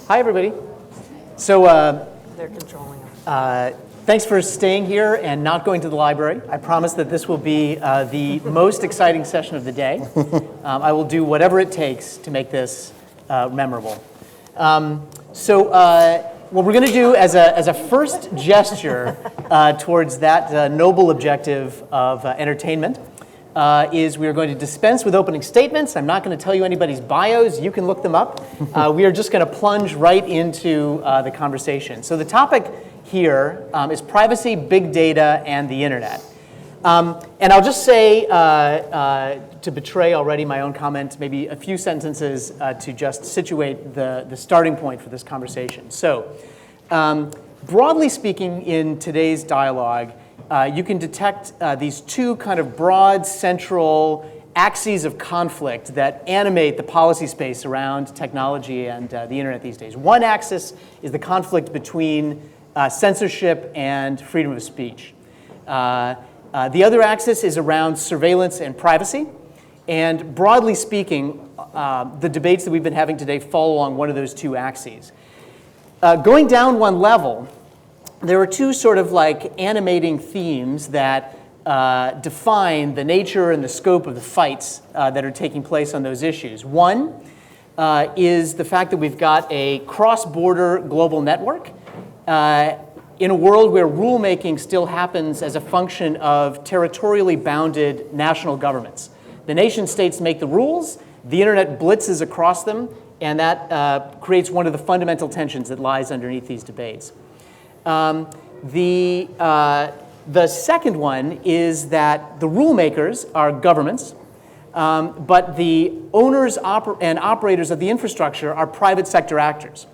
Hi, everybody. So They're controlling them. Thanks for staying here and not going to the library. I promise that this will be the most exciting session of the day. I will do whatever it takes to make this memorable. What we're going to do as a first gesture towards that noble objective of entertainment is we are going to dispense with opening statements. I'm not going to tell you anybody's bios. You can look them up. We are just going to plunge right into the conversation. So the topic here is privacy, big data, and the internet. And I'll just say, to betray already my own comment, maybe a few sentences to just situate the starting point for this conversation. So, broadly speaking, in today's dialogue, you can detect these two kind of broad central axes of conflict that animate the policy space around technology and the internet these days. One axis is the conflict between censorship and freedom of speech. The other axis is around surveillance and privacy. And broadly speaking, the debates that we've been having today fall along one of those two axes. Going down one level, there are two sort of like animating themes that define the nature and the scope of the fights that are taking place on those issues. One is the fact that we've got a cross-border global network in a world where rulemaking still happens as a function of territorially bounded national governments. The nation states make the rules, the internet blitzes across them, and that creates one of the fundamental tensions that lies underneath these debates. The second one is that the rule makers are governments, but the owners and operators of the infrastructure are private sector actors.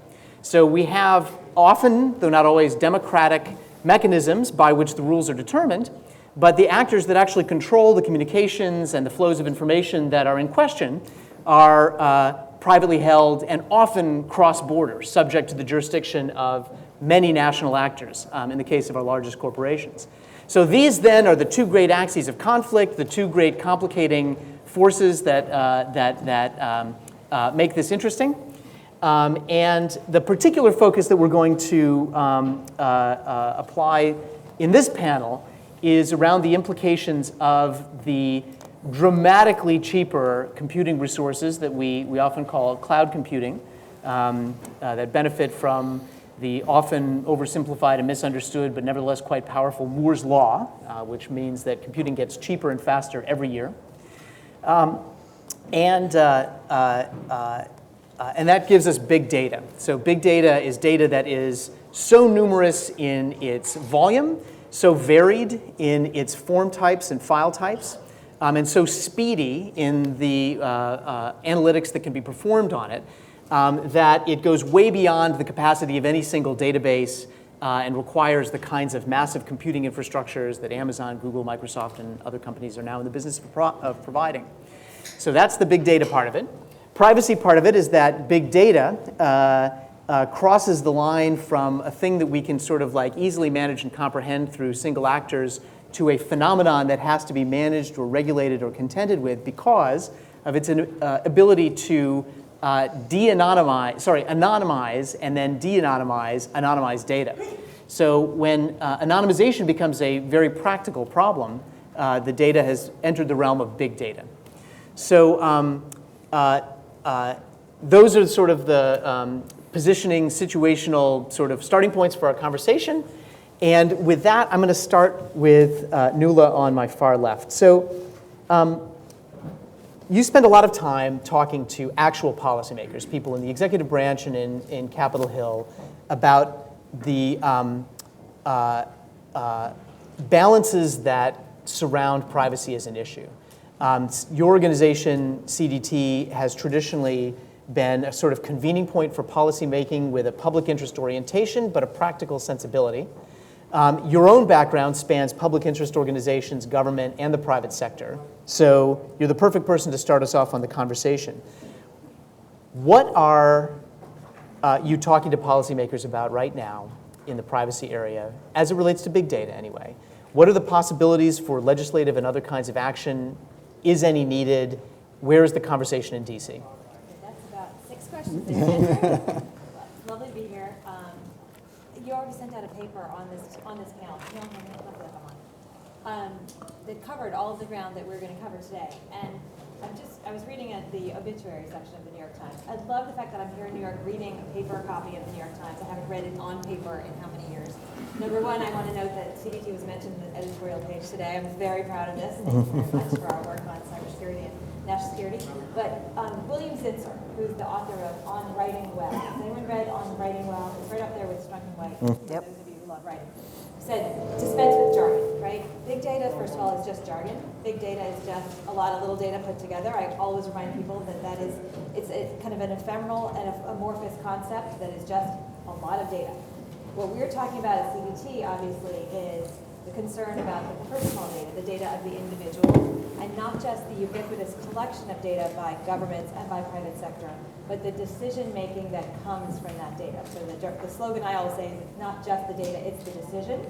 So we have often, though not always, democratic mechanisms by which the rules are determined, but the actors that actually control the communications and the flows of information that are in question are privately held and often cross-border, subject to the jurisdiction of many national actors, in the case of our largest corporations. So these then are the two great axes of conflict, the two great complicating forces that make this interesting. And the particular focus that we're going to apply in this panel is around the implications of the dramatically cheaper computing resources that we often call cloud computing that benefit from the often oversimplified and misunderstood but nevertheless quite powerful Moore's Law, which means that computing gets cheaper and faster every year. And that gives us big data. So big data is data that is so numerous in its volume, so varied in its form types and file types, and so speedy in the analytics that can be performed on it, that it goes way beyond the capacity of any single database and requires the kinds of massive computing infrastructures that Amazon, Google, Microsoft, and other companies are now in the business of providing. So that's the big data part of it. Privacy part of it is that big data crosses the line from a thing that we can sort of like easily manage and comprehend through single actors to a phenomenon that has to be managed or regulated or contended with because of its ability to anonymize and then de-anonymize anonymized data. So when anonymization becomes a very practical problem, the data has entered the realm of big data. So those are sort of the positioning, situational sort of starting points for our conversation. And with that, I'm going to start with Nuala on my far left. So you spend a lot of time talking to actual policymakers, people in the executive branch and in Capitol Hill, about the balances that surround privacy as an issue. Your organization, CDT, has traditionally been a sort of convening point for policymaking with a public interest orientation, but a practical sensibility. Your own background spans public interest organizations, government, and the private sector. So you're the perfect person to start us off on the conversation. What are you talking to policymakers about right now in the privacy area, as it relates to big data anyway? What are the possibilities for legislative and other kinds of action? Is any needed? Where is the conversation in DC? That's about 6 questions. be here. You already sent out a paper on this panel. That covered all of the ground that we're going to cover today. And I was reading at the obituary section of the New York Times. I love the fact that I'm here in New York reading a paper copy of the New York Times. I haven't read it on paper in how many years. Number one, I want to note that CDT was mentioned in the editorial page today. I'm very proud of this. Thank you very much for our work on cybersecurity and national security. But William Zitzer, who's the author of On Writing Well. Has anyone read On Writing Well? It's right up there with Strunk and White. Yep. Those of you who love writing. Said, dispense with jargon, right? Big data, first of all, is just jargon. Big data is just a lot of little data put together. I always remind people that it's kind of an ephemeral and amorphous concept that is just a lot of data. What we're talking about at CDT, obviously, is the concern about the personal data, the data of the individual, and not just the ubiquitous collection of data by governments and by private sector, but the decision-making that comes from that data. So the slogan I always say is it's not just the data, it's the decision.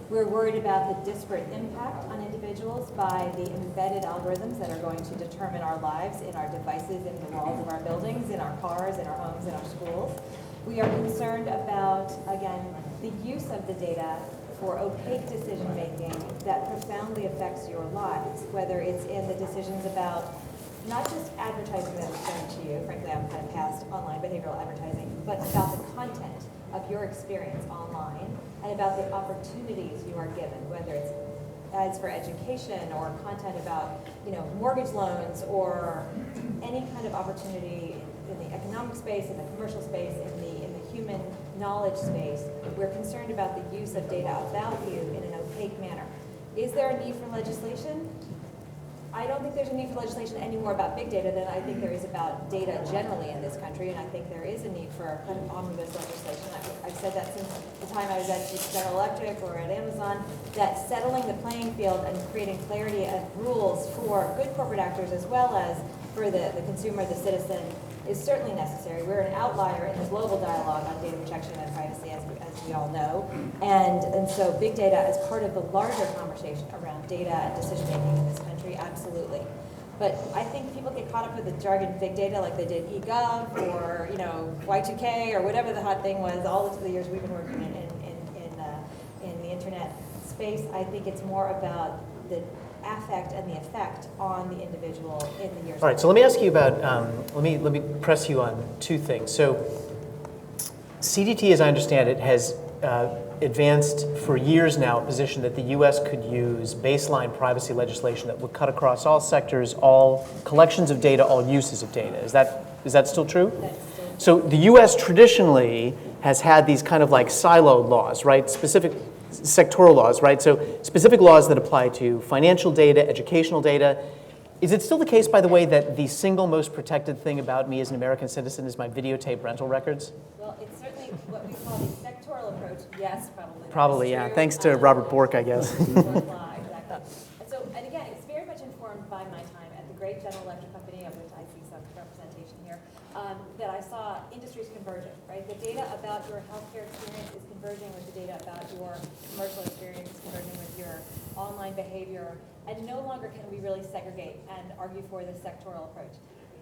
We're worried about the disparate impact on individuals by the embedded algorithms that are going to determine our lives in our devices, in the walls of our buildings, in our cars, in our homes, in our schools. We are concerned about, again, the use of the data for opaque decision-making that profoundly affects your lives, whether it's in the decisions about not just advertising that is shown to you, frankly I'm kind of past online behavioral advertising, but about the content of your experience online and about the opportunities you are given, whether it's ads for education or content about mortgage loans or any kind of opportunity in the economic space, in the commercial space, in the human knowledge space. We're concerned about the use of data about you in an opaque manner. Is there a need for legislation? I don't think there's a need for legislation any more about big data than I think there is about data generally in this country, and I think there is a need for kind of omnibus legislation. I've said that since the time I was at General Electric or at Amazon, that settling the playing field and creating clarity and rules for good corporate actors as well as for the consumer, the citizen, is certainly necessary. We're an outlier in the global dialogue on data protection and privacy, as we all know. And so big data as part of the larger conversation around data and decision-making in this country, absolutely. But I think people get caught up with the jargon big data like they did eGov or Y2K or whatever the hot thing was all the years we've been working in the internet space. I think it's more about the affect and the effect on the individual in the years. All right, so let me ask you about, let me press you on two things. So CDT, as I understand it, has advanced for years now a position that the US could use baseline privacy legislation that would cut across all sectors, all collections of data, all uses of data. Is that still true? That's still true. So the US traditionally has had these kind of like siloed laws, right? Specific sectoral laws, right? So specific laws that apply to financial data, educational data. Is it still the case, by the way, that the single most protected thing about me as an American citizen is my videotape rental records? Well, it's certainly what we call the sectoral approach. Yes, probably. Probably, yeah. Thanks to Robert Bork, I guess. Exactly. And again, it's very much informed by my time at the great General Electric company, of which I see some representation here, that I saw industries converging, right? The data about your healthcare experience is converging with the data about your commercial experience, is converging with your online behavior, and no longer can we really segregate and argue for the sectoral approach.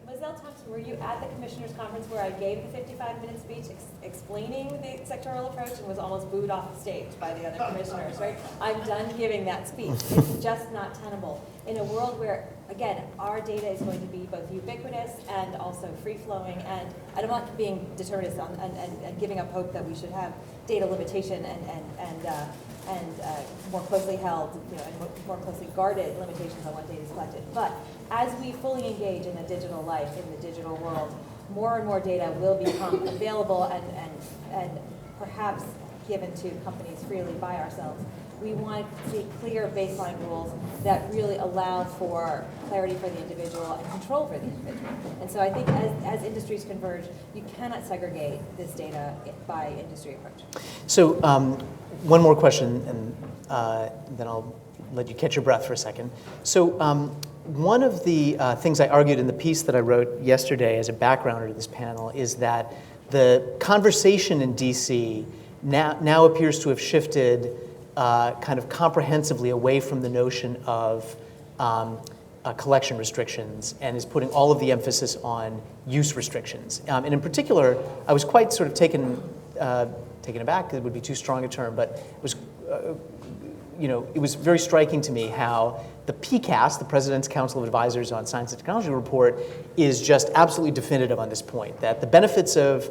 Moselle Thompson, were you at the Commissioners' Conference where I gave the 55-minute speech explaining the sectoral approach and was almost booed off the stage by the other commissioners, right? I'm done giving that speech. It's just not tenable. In a world where, again, our data is going to be both ubiquitous and also free-flowing, and I don't want being determinist on, and giving up hope that we should have data limitation and more closely held, and more closely guarded limitations on what data is collected. But as we fully engage in the digital life, in the digital world, more and more data will become available and perhaps given to companies freely by ourselves. We want to see clear baseline rules that really allow for clarity for the individual and control for the individual. And so I think as industries converge, you cannot segregate this data by industry approach. So one more question, and then I'll let you catch your breath for a second. So one of the things I argued in the piece that I wrote yesterday as a backgrounder to this panel is that the conversation in DC now appears to have shifted kind of comprehensively away from the notion of collection restrictions and is putting all of the emphasis on use restrictions. And in particular, I was quite sort of taken taken aback, it would be too strong a term, but it was, it was very striking to me how the PCAST, the President's Council of Advisors on Science and Technology report, is just absolutely definitive on this point, that the benefits of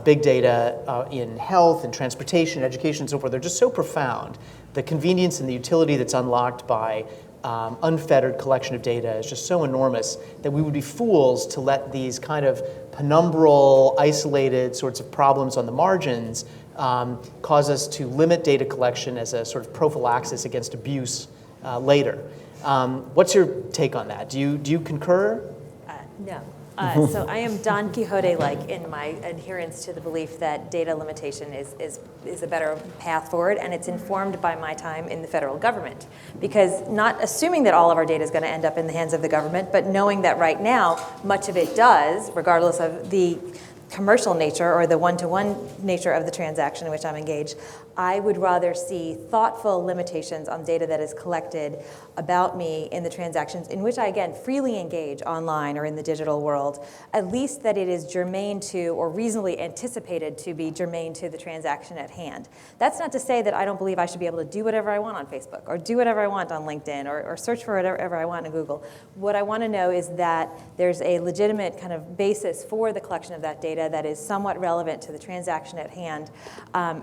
big data in health and transportation, education, and so forth, they're just so profound. The convenience and the utility that's unlocked by unfettered collection of data is just so enormous that we would be fools to let these kind of penumbral, isolated sorts of problems on the margins cause us to limit data collection as a sort of prophylaxis against abuse later. What's your take on that? Do you concur? No. So I am Don Quixote-like in my adherence to the belief that data limitation is a better path forward, and it's informed by my time in the federal government. Because not assuming that all of our data is going to end up in the hands of the government, but knowing that right now much of it does, regardless of the commercial nature or the one-to-one nature of the transaction in which I'm engaged, I would rather see thoughtful limitations on data that is collected about me in the transactions in which I, again, freely engage online or in the digital world, at least that it is germane to or reasonably anticipated to be germane to the transaction at hand. That's not to say that I don't believe I should be able to do whatever I want on Facebook or do whatever I want on LinkedIn or search for whatever I want in Google. What I want to know is that there's a legitimate kind of basis for the collection of that data that is somewhat relevant to the transaction at hand.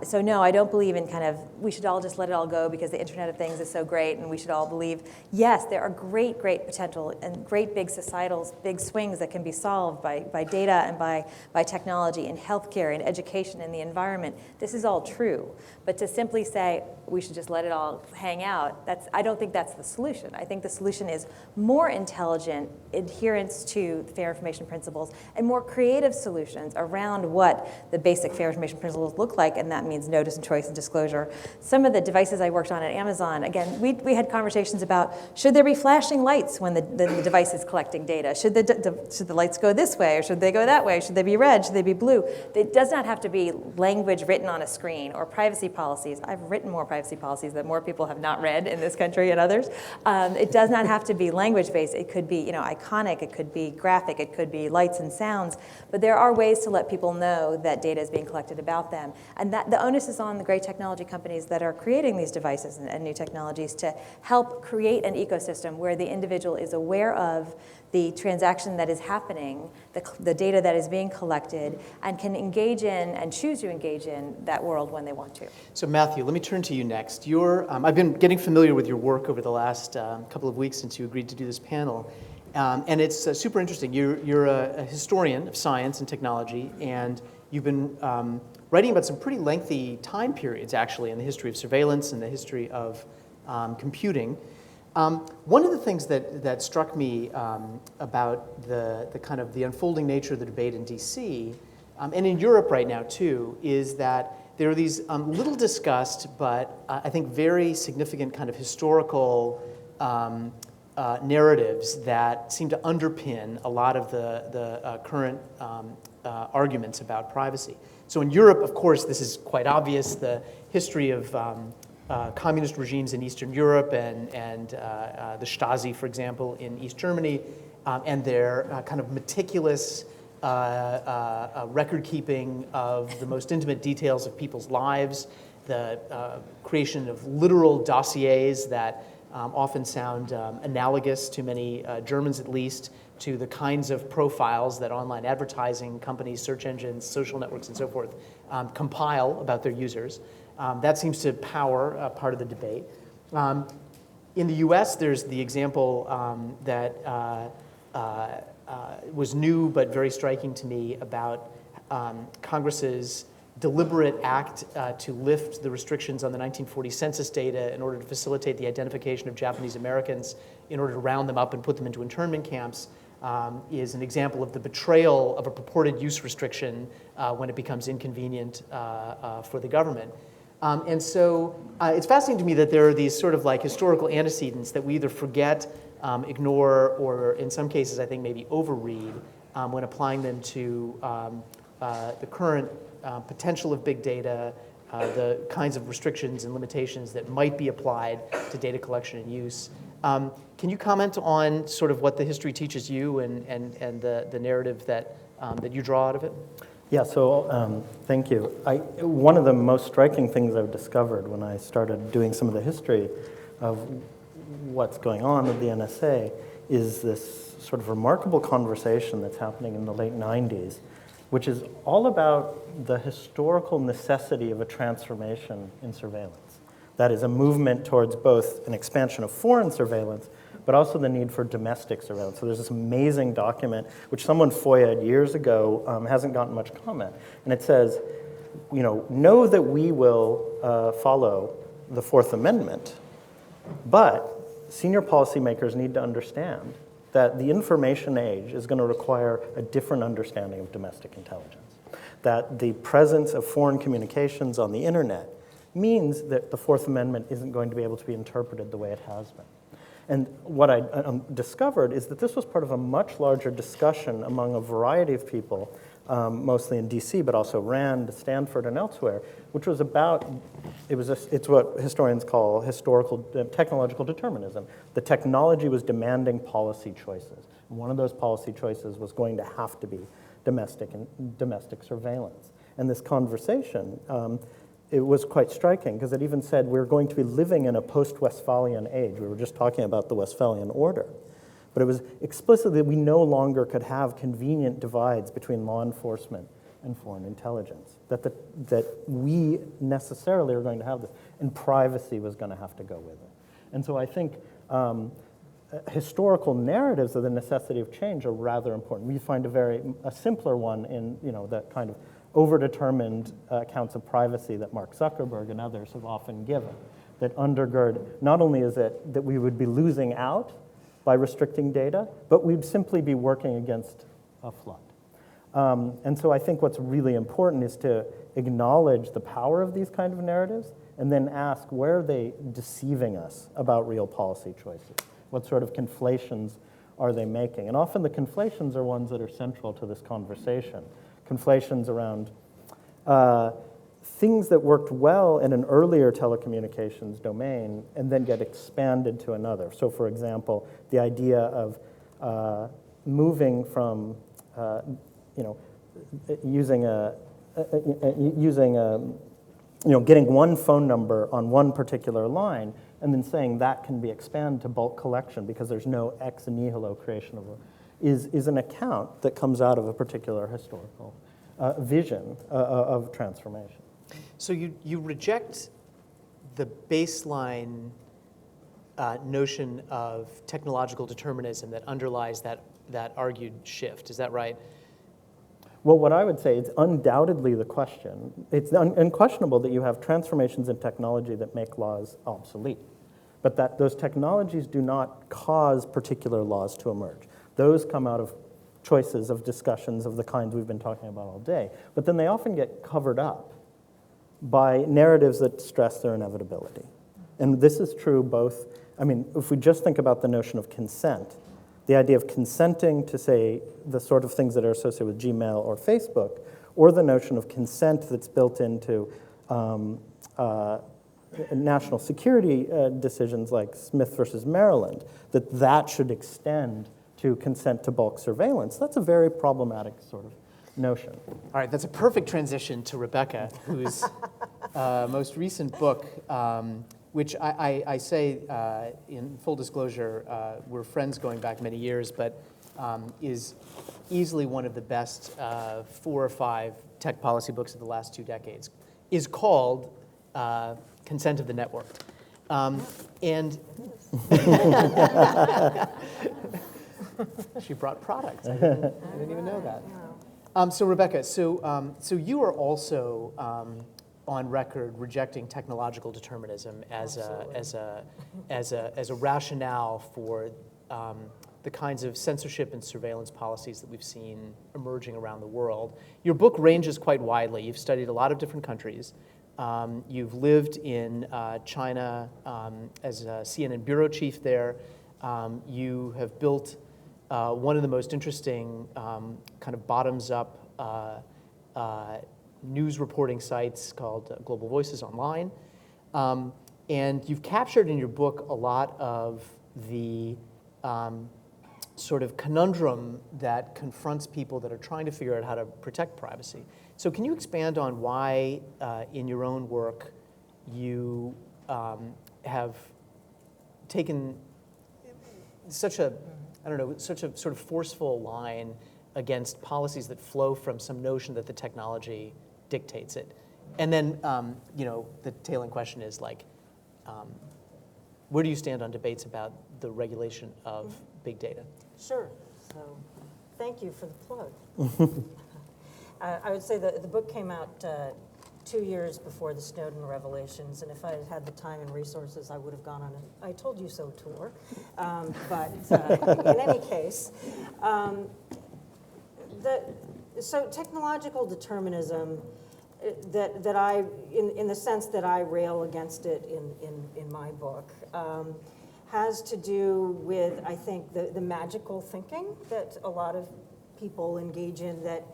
So no, I don't believe in kind of, we should all just let it all go because the Internet of Things is so great and we should all believe, yes, there are great potential and great big societal, big swings that can be solved by data and by technology in healthcare, in education, in the environment. This is all true. But to simply say, we should just let it all hang out, I don't think that's the solution. I think the solution is more intelligent adherence to the fair information principles and more creative solutions around what the basic fair information principles look like, and that means notice and choice and disclosure. Some of the devices I worked on at Amazon, again, we had conversations about, should there be flashing lights when the device is collecting data? Should the lights go this way, or should they go that way? Should they be red? Should they be blue? It does not have to be language written on a screen or privacy policies. I've written more privacy policies that more people have not read in this country and others. It does not have to be language-based. It could be, iconic. It could be graphic. It could be lights and sounds. But there are ways to let people know that data is being collected about them. And that the onus is on the great technology companies that are creating these devices and new technologies to help create an ecosystem where the individual is aware of the transaction that is happening, the data that is being collected, and can engage in and choose to engage in that world when they want to. So Matthew, let me turn to you next. I've been getting familiar with your work over the last couple of weeks since you agreed to do this panel. And it's super interesting. You're a historian of science and technology, and you've been writing about some pretty lengthy time periods, actually, in the history of surveillance and the history of computing. One of the things that struck me about the kind of the unfolding nature of the debate in DC, and in Europe right now too, is that there are these little discussed, but I think very significant kind of historical narratives that seem to underpin a lot of the current arguments about privacy. So in Europe, of course, this is quite obvious, the history of communist regimes in Eastern Europe and the Stasi, for example, in East Germany, and their kind of meticulous record keeping of the most intimate details of people's lives, the creation of literal dossiers that often sound analogous to many Germans, at least, to the kinds of profiles that online advertising companies, search engines, social networks, and so forth compile about their users. That seems to power part of the debate. In the US, there's the example that was new but very striking to me about Congress's deliberate act to lift the restrictions on the 1940 census data in order to facilitate the identification of Japanese Americans in order to round them up and put them into internment camps, is an example of the betrayal of a purported use restriction when it becomes inconvenient for the government. And so it's fascinating to me that there are these sort of like historical antecedents that we either forget, ignore, or in some cases I think maybe overread when applying them to the current potential of big data, the kinds of restrictions and limitations that might be applied to data collection and use. Can you comment on sort of what the history teaches you and the narrative that you draw out of it? Yeah, so thank you. One of the most striking things I've discovered when I started doing some of the history of what's going on with the NSA is this sort of remarkable conversation that's happening in the late 90s, which is all about the historical necessity of a transformation in surveillance. That is a movement towards both an expansion of foreign surveillance, but also the need for domestic surveillance. So there's this amazing document, which someone FOIA'd years ago, hasn't gotten much comment. And it says, know that we will follow the Fourth Amendment, but senior policymakers need to understand that the information age is going to require a different understanding of domestic intelligence. That the presence of foreign communications on the internet means that the Fourth Amendment isn't going to be able to be interpreted the way it has been. And what I discovered is that this was part of a much larger discussion among a variety of people, mostly in DC, but also Rand, Stanford, and elsewhere, which was about, it's what historians call technological determinism. The technology was demanding policy choices. And one of those policy choices was going to have to be domestic surveillance. And this conversation, it was quite striking because it even said we're going to be living in a post-Westphalian age. We were just talking about the Westphalian order. But it was explicit that we no longer could have convenient divides between law enforcement and foreign intelligence, that we necessarily are going to have this, and privacy was going to have to go with it. And so I think historical narratives of the necessity of change are rather important. We find a simpler one in that kind of overdetermined accounts of privacy that Mark Zuckerberg and others have often given, that undergird, not only is it that we would be losing out by restricting data, but we'd simply be working against a flood. And so I think what's really important is to acknowledge the power of these kind of narratives and then ask, where are they deceiving us about real policy choices? What sort of conflations are they making? And often the conflations are ones that are central to this conversation. Conflations around things that worked well in an earlier telecommunications domain and then get expanded to another. So for example, the idea of moving from, getting one phone number on one particular line and then saying that can be expanded to bulk collection because there's no ex nihilo creation of is an account that comes out of a particular historical vision of transformation. So you reject the baseline notion of technological determinism that underlies that argued shift. Is that right? Well, what I would say, it's undoubtedly the question. It's unquestionable that you have transformations in technology that make laws obsolete, but that those technologies do not cause particular laws to emerge. Those come out of choices of discussions of the kinds we've been talking about all day, but then they often get covered up by narratives that stress their inevitability. And this is true both, if we just think about the notion of consent, the idea of consenting to, say, the sort of things that are associated with Gmail or Facebook, or the notion of consent that's built into national security decisions like Smith versus Maryland, that should extend to consent to bulk surveillance. That's a very problematic sort of notion. All right, that's a perfect transition to Rebecca, whose most recent book, which I say in full disclosure, we're friends going back many years, but is easily one of the best 4 or 5 tech policy books of the last 2 decades, is called Consent of the Networked. And she brought products. I didn't even know that. So Rebecca, so you are also on record rejecting technological determinism as a rationale for the kinds of censorship and surveillance policies that we've seen emerging around the world. Your book ranges quite widely. You've studied a lot of different countries. You've lived in China as a CNN bureau chief there. You have built one of the most interesting kind of bottoms-up news reporting sites called Global Voices Online. And you've captured in your book a lot of the sort of conundrum that confronts people that are trying to figure out how to protect privacy. So can you expand on why, in your own work, you have taken such a, I don't know, such a sort of forceful line against policies that flow from some notion that the technology dictates it? And then, the tail end question is like, where do you stand on debates about the regulation of big data? Sure. So thank you for the plug. I would say that the book came out 2 years before the Snowden revelations, and if I had had the time and resources, I would have gone on an I Told You So tour. But in any case, so technological determinism, that I, in the sense that I rail against it in my book, has to do with, I think, the magical thinking that a lot of people engage in, that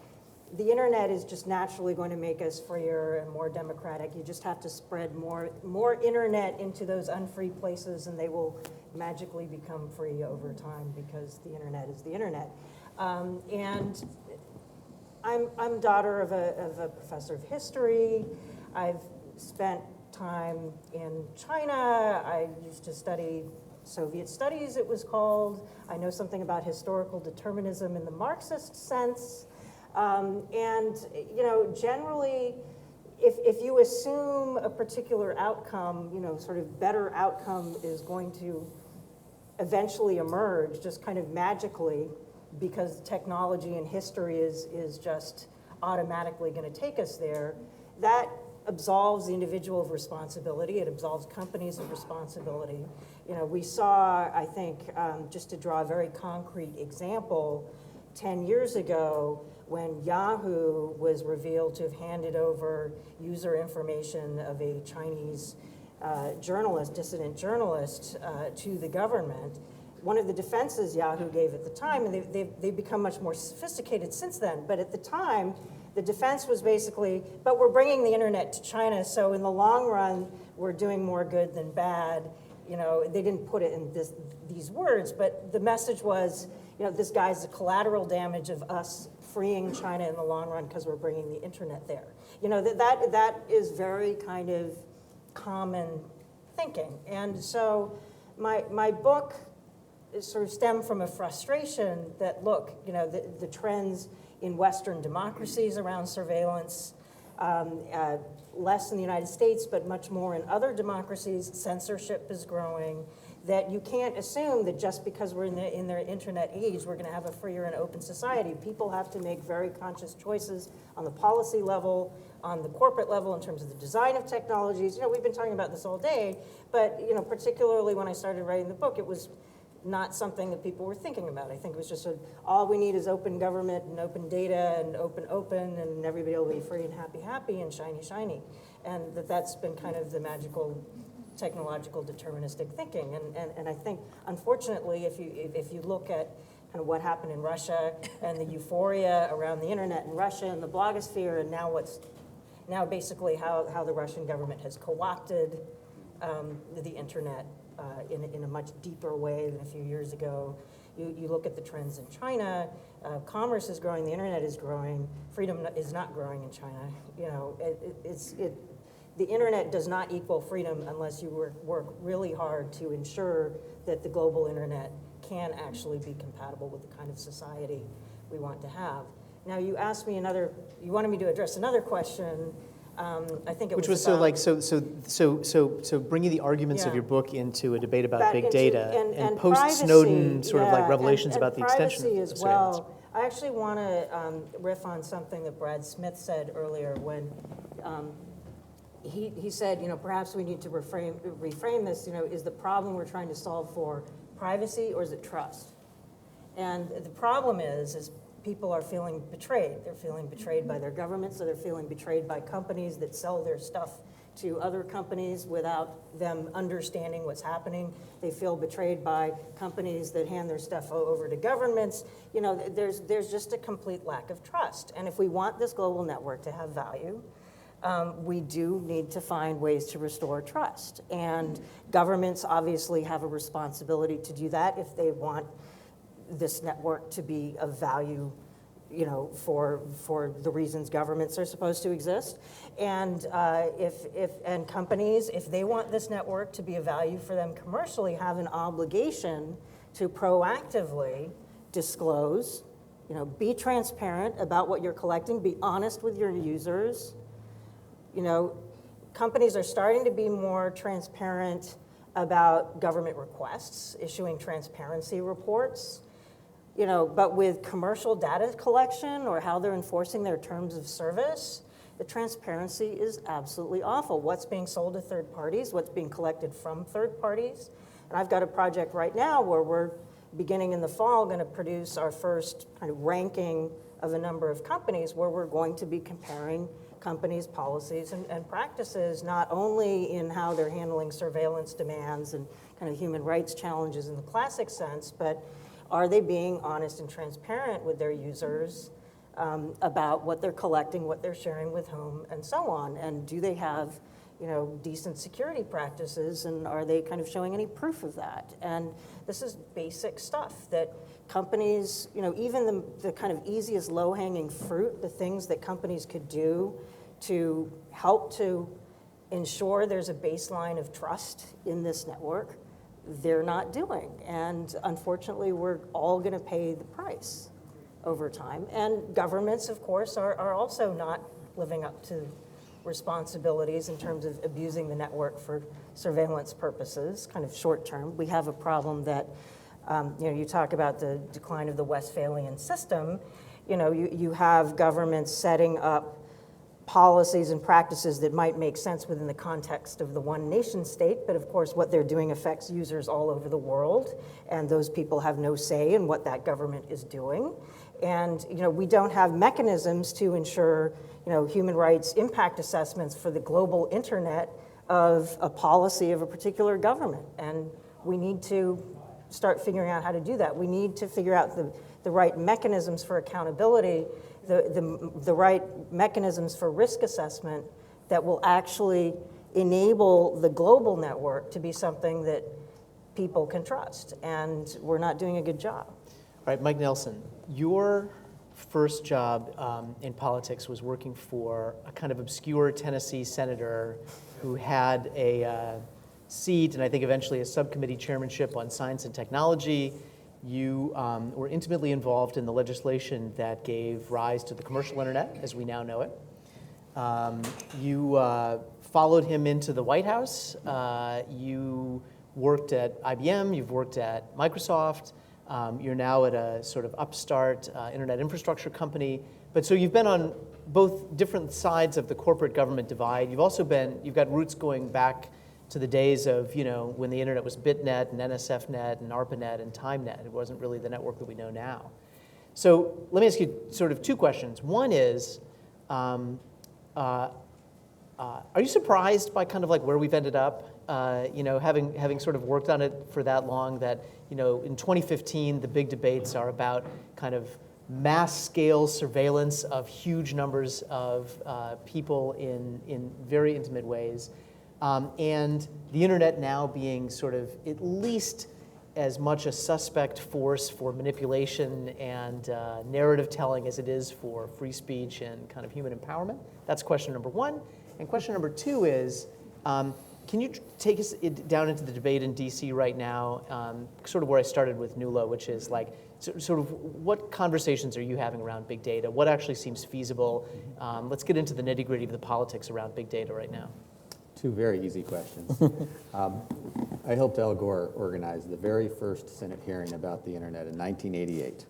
the internet is just naturally going to make us freer and more democratic. You just have to spread more internet into those unfree places, and they will magically become free over time because the internet is the internet. And I'm daughter of a professor of history. I've spent time in China. I used to study Soviet studies, it was called. I know something about historical determinism in the Marxist sense. Generally, if you assume a particular outcome, sort of better outcome is going to eventually emerge just kind of magically, because technology and history is just automatically going to take us there, that absolves the individual of responsibility. It absolves companies of responsibility. We saw, I think, just to draw a very concrete example, 10 years ago, when Yahoo was revealed to have handed over user information of a Chinese dissident journalist, to the government. One of the defenses Yahoo gave at the time, and they've become much more sophisticated since then, but at the time, the defense was basically, but we're bringing the internet to China, so in the long run, we're doing more good than bad. They didn't put it in these words, but the message was, this guy's the collateral damage of us freeing China in the long run because we're bringing the internet there. That is very kind of common thinking. And so my book sort of stemmed from a frustration that, look, the trends in Western democracies around surveillance, less in the United States, but much more in other democracies, censorship is growing, that you can't assume that just because we're in the internet age, we're going to have a freer and open society. People have to make very conscious choices on the policy level, on the corporate level, in terms of the design of technologies. We've been talking about this all day, but particularly when I started writing the book, it was not something that people were thinking about. I think it was just all we need is open government and open data and open, and everybody will be free and happy and shiny. And that's been kind of the magical technological deterministic thinking. And I think, unfortunately, if you look at kind of what happened in Russia and the euphoria around the internet in Russia and the blogosphere, and now basically how the Russian government has co-opted the internet in a much deeper way than a few years ago. You look at the trends in China, commerce is growing, the internet is growing, freedom is not growing in China. The internet does not equal freedom unless you work really hard to ensure that the global internet can actually be compatible with the kind of society we want to have. Now, you wanted me to address another question. I think it was about, so bringing the arguments of your book into a debate about big data and privacy, post-Snowden sort of like revelations and about the extension privacy of as surveillance. well. I actually want to riff on something that Brad Smith said earlier when he said, perhaps we need to reframe this. Is the problem we're trying to solve for privacy or is it trust? And the problem is people are feeling betrayed. They're feeling betrayed by their governments, so they're feeling betrayed by companies that sell their stuff to other companies without them understanding what's happening. They feel betrayed by companies that hand their stuff over to governments. There's just a complete lack of trust. And if we want this global network to have value, we do need to find ways to restore trust. And governments obviously have a responsibility to do that if they want this network to be of value, you know, for the reasons governments are supposed to exist. And and companies, if they want this network to be of value for them commercially, have an obligation to proactively disclose, you know, be transparent about what you're collecting, be honest with your users. You know, companies are starting to be more transparent about government requests, issuing transparency reports. You know, but with commercial data collection or how they're enforcing their terms of service, the transparency is absolutely awful. What's being sold to third parties, what's being collected from third parties. And I've got a project right now where we're beginning in the fall going to produce our first kind of ranking of a number of companies where we're going to be comparing companies' policies and practices, not only in how they're handling surveillance demands and kind of human rights challenges in the classic sense, but are they being honest and transparent with their users about what they're collecting, what they're sharing with whom, and so on? And do they have, you know, decent security practices, and are they kind of showing any proof of that? And this is basic stuff that companies, you know, even the kind of easiest low-hanging fruit, the things that companies could do to help to ensure there's a baseline of trust in this network, they're not doing. And unfortunately, we're all going to pay the price over time. And governments, of course, are also not living up to responsibilities in terms of abusing the network for surveillance purposes, kind of short term. We have a problem that, you know, you talk about the decline of the Westphalian system. You know, you have governments setting up policies and practices that might make sense within the context of the one nation state, but of course what they're doing affects users all over the world, and those people have no say in what that government is doing. And you know, we don't have mechanisms to ensure, you know, human rights impact assessments for the global internet of a policy of a particular government, and we need to start figuring out how to do that. We need to figure out the right mechanisms for accountability, the right mechanisms for risk assessment that will actually enable the global network to be something that people can trust. And we're not doing a good job. All right, Mike Nelson, your first job in politics was working for a kind of obscure Tennessee senator who had a seat, and I think eventually a subcommittee chairmanship on science and technology. You were intimately involved in the legislation that gave rise to the commercial internet as we now know it. You followed him into the White House. You worked at IBM, you've worked at Microsoft. You're now at a sort of upstart internet infrastructure company. But so you've been on both different sides of the corporate government divide. You've got roots going back to the days of, you know, when the internet was BitNet and NSFNet and ARPANET and TimeNet. It wasn't really the network that we know now. So let me ask you sort of two questions. One is, are you surprised by kind of like where we've ended up? You know, having sort of worked on it for that long, that, you know, in 2015, the big debates are about kind of mass scale surveillance of huge numbers of people in very intimate ways. And the internet now being sort of at least as much a suspect force for manipulation and narrative telling as it is for free speech and kind of human empowerment. That's question number one. And question number two is, can you take us down into the debate in DC right now, sort of where I started with Nuala, which is like, sort of what conversations are you having around big data? What actually seems feasible? Let's get into the nitty-gritty of the politics around big data right now. Two very easy questions. I helped Al Gore organize the very first Senate hearing about the internet in 1988.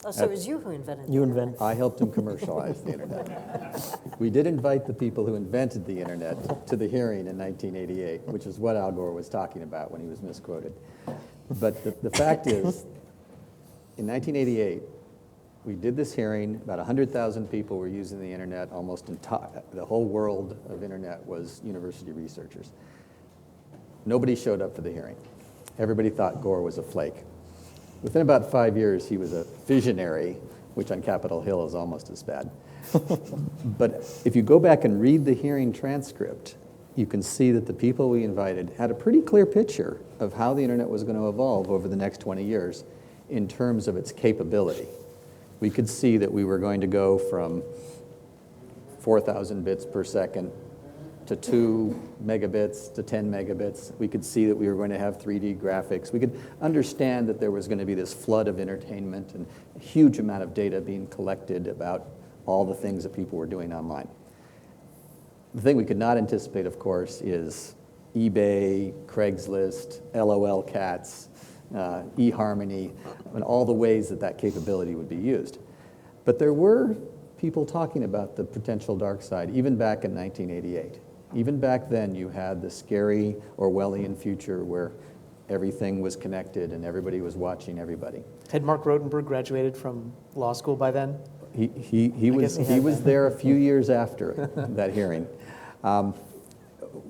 Oh, so it was you who invented You it. invent. I helped him commercialize the internet. We did invite the people who invented the internet to the hearing in 1988, which is what Al Gore was talking about when he was misquoted. But the fact is, in 1988, we did this hearing. About 100,000 people were using the internet. Almost the whole world of internet was university researchers. Nobody showed up for the hearing. Everybody thought Gore was a flake. Within about 5 years, he was a visionary, which on Capitol Hill is almost as bad. But if you go back and read the hearing transcript, you can see that the people we invited had a pretty clear picture of how the internet was going to evolve over the next 20 years. in terms of its capability. We could see that we were going to go from 4,000 bits per second to 2 megabits to 10 megabits. We could see that we were going to have 3D graphics. We could understand that there was going to be this flood of entertainment and a huge amount of data being collected about all the things that people were doing online. The thing we could not anticipate, of course, is eBay, Craigslist, LOL Cats, eHarmony, and all the ways that that capability would be used. But there were people talking about the potential dark side, even back in 1988. Even back then, you had the scary Orwellian future where everything was connected and everybody was watching everybody. Had Mark Rodenberg graduated from law school by then? He was there a few years after that hearing.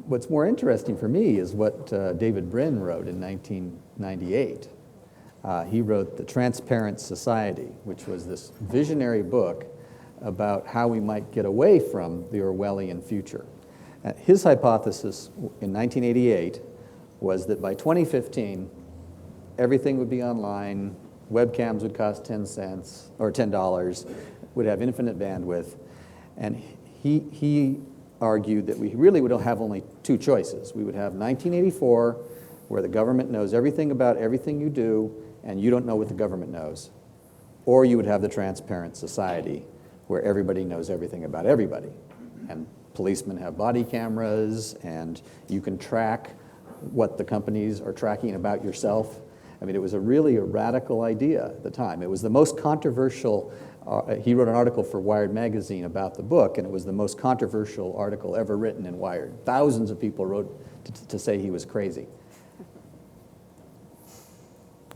What's more interesting for me is what David Brin wrote in 1998. He wrote The Transparent Society, which was this visionary book about how we might get away from the Orwellian future. His hypothesis in 1988 was that by 2015, everything would be online, webcams would cost 10 cents or $10, would have infinite bandwidth, and he argued that we really would have only two choices. We would have 1984, where the government knows everything about everything you do, and you don't know what the government knows. Or you would have the transparent society, where everybody knows everything about everybody. And policemen have body cameras, and you can track what the companies are tracking about yourself. I mean, it was really a radical idea at the time. It was the most controversial. He wrote an article for Wired magazine about the book, and it was the most controversial article ever written in Wired. Thousands of people wrote to say he was crazy.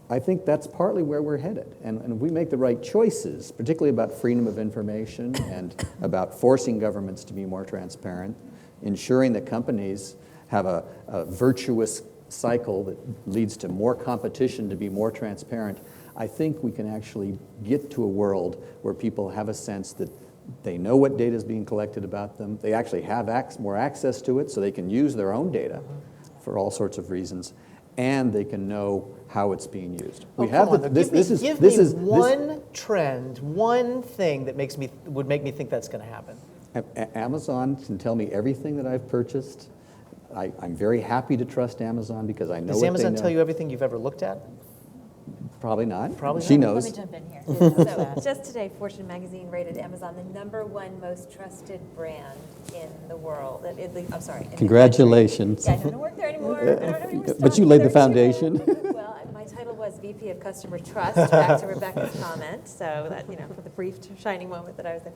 I think that's partly where we're headed. And if we make the right choices, particularly about freedom of information and about forcing governments to be more transparent, ensuring that companies have a virtuous cycle that leads to more competition to be more transparent, I think we can actually get to a world where people have a sense that they know what data is being collected about them, they actually have more access to it so they can use their own data for all sorts of reasons, and they can know how it's being used. Give me one trend, one thing that would make me think that's going to happen. Amazon can tell me everything that I've purchased. I'm very happy to trust Amazon because I know Does what Amazon they know. tell you everything you've ever looked at? Probably not. Probably She not. knows. Let me jump in here. So just today, Fortune magazine rated Amazon the #1 most trusted brand in the world. I'm sorry. in the Congratulations. country. Yeah, I don't want to work there anymore. I don't have any more But you stock. laid the 32. foundation. Well, my title was VP of Customer Trust, back to Rebecca's comment. So that, for the brief shining moment that I was there.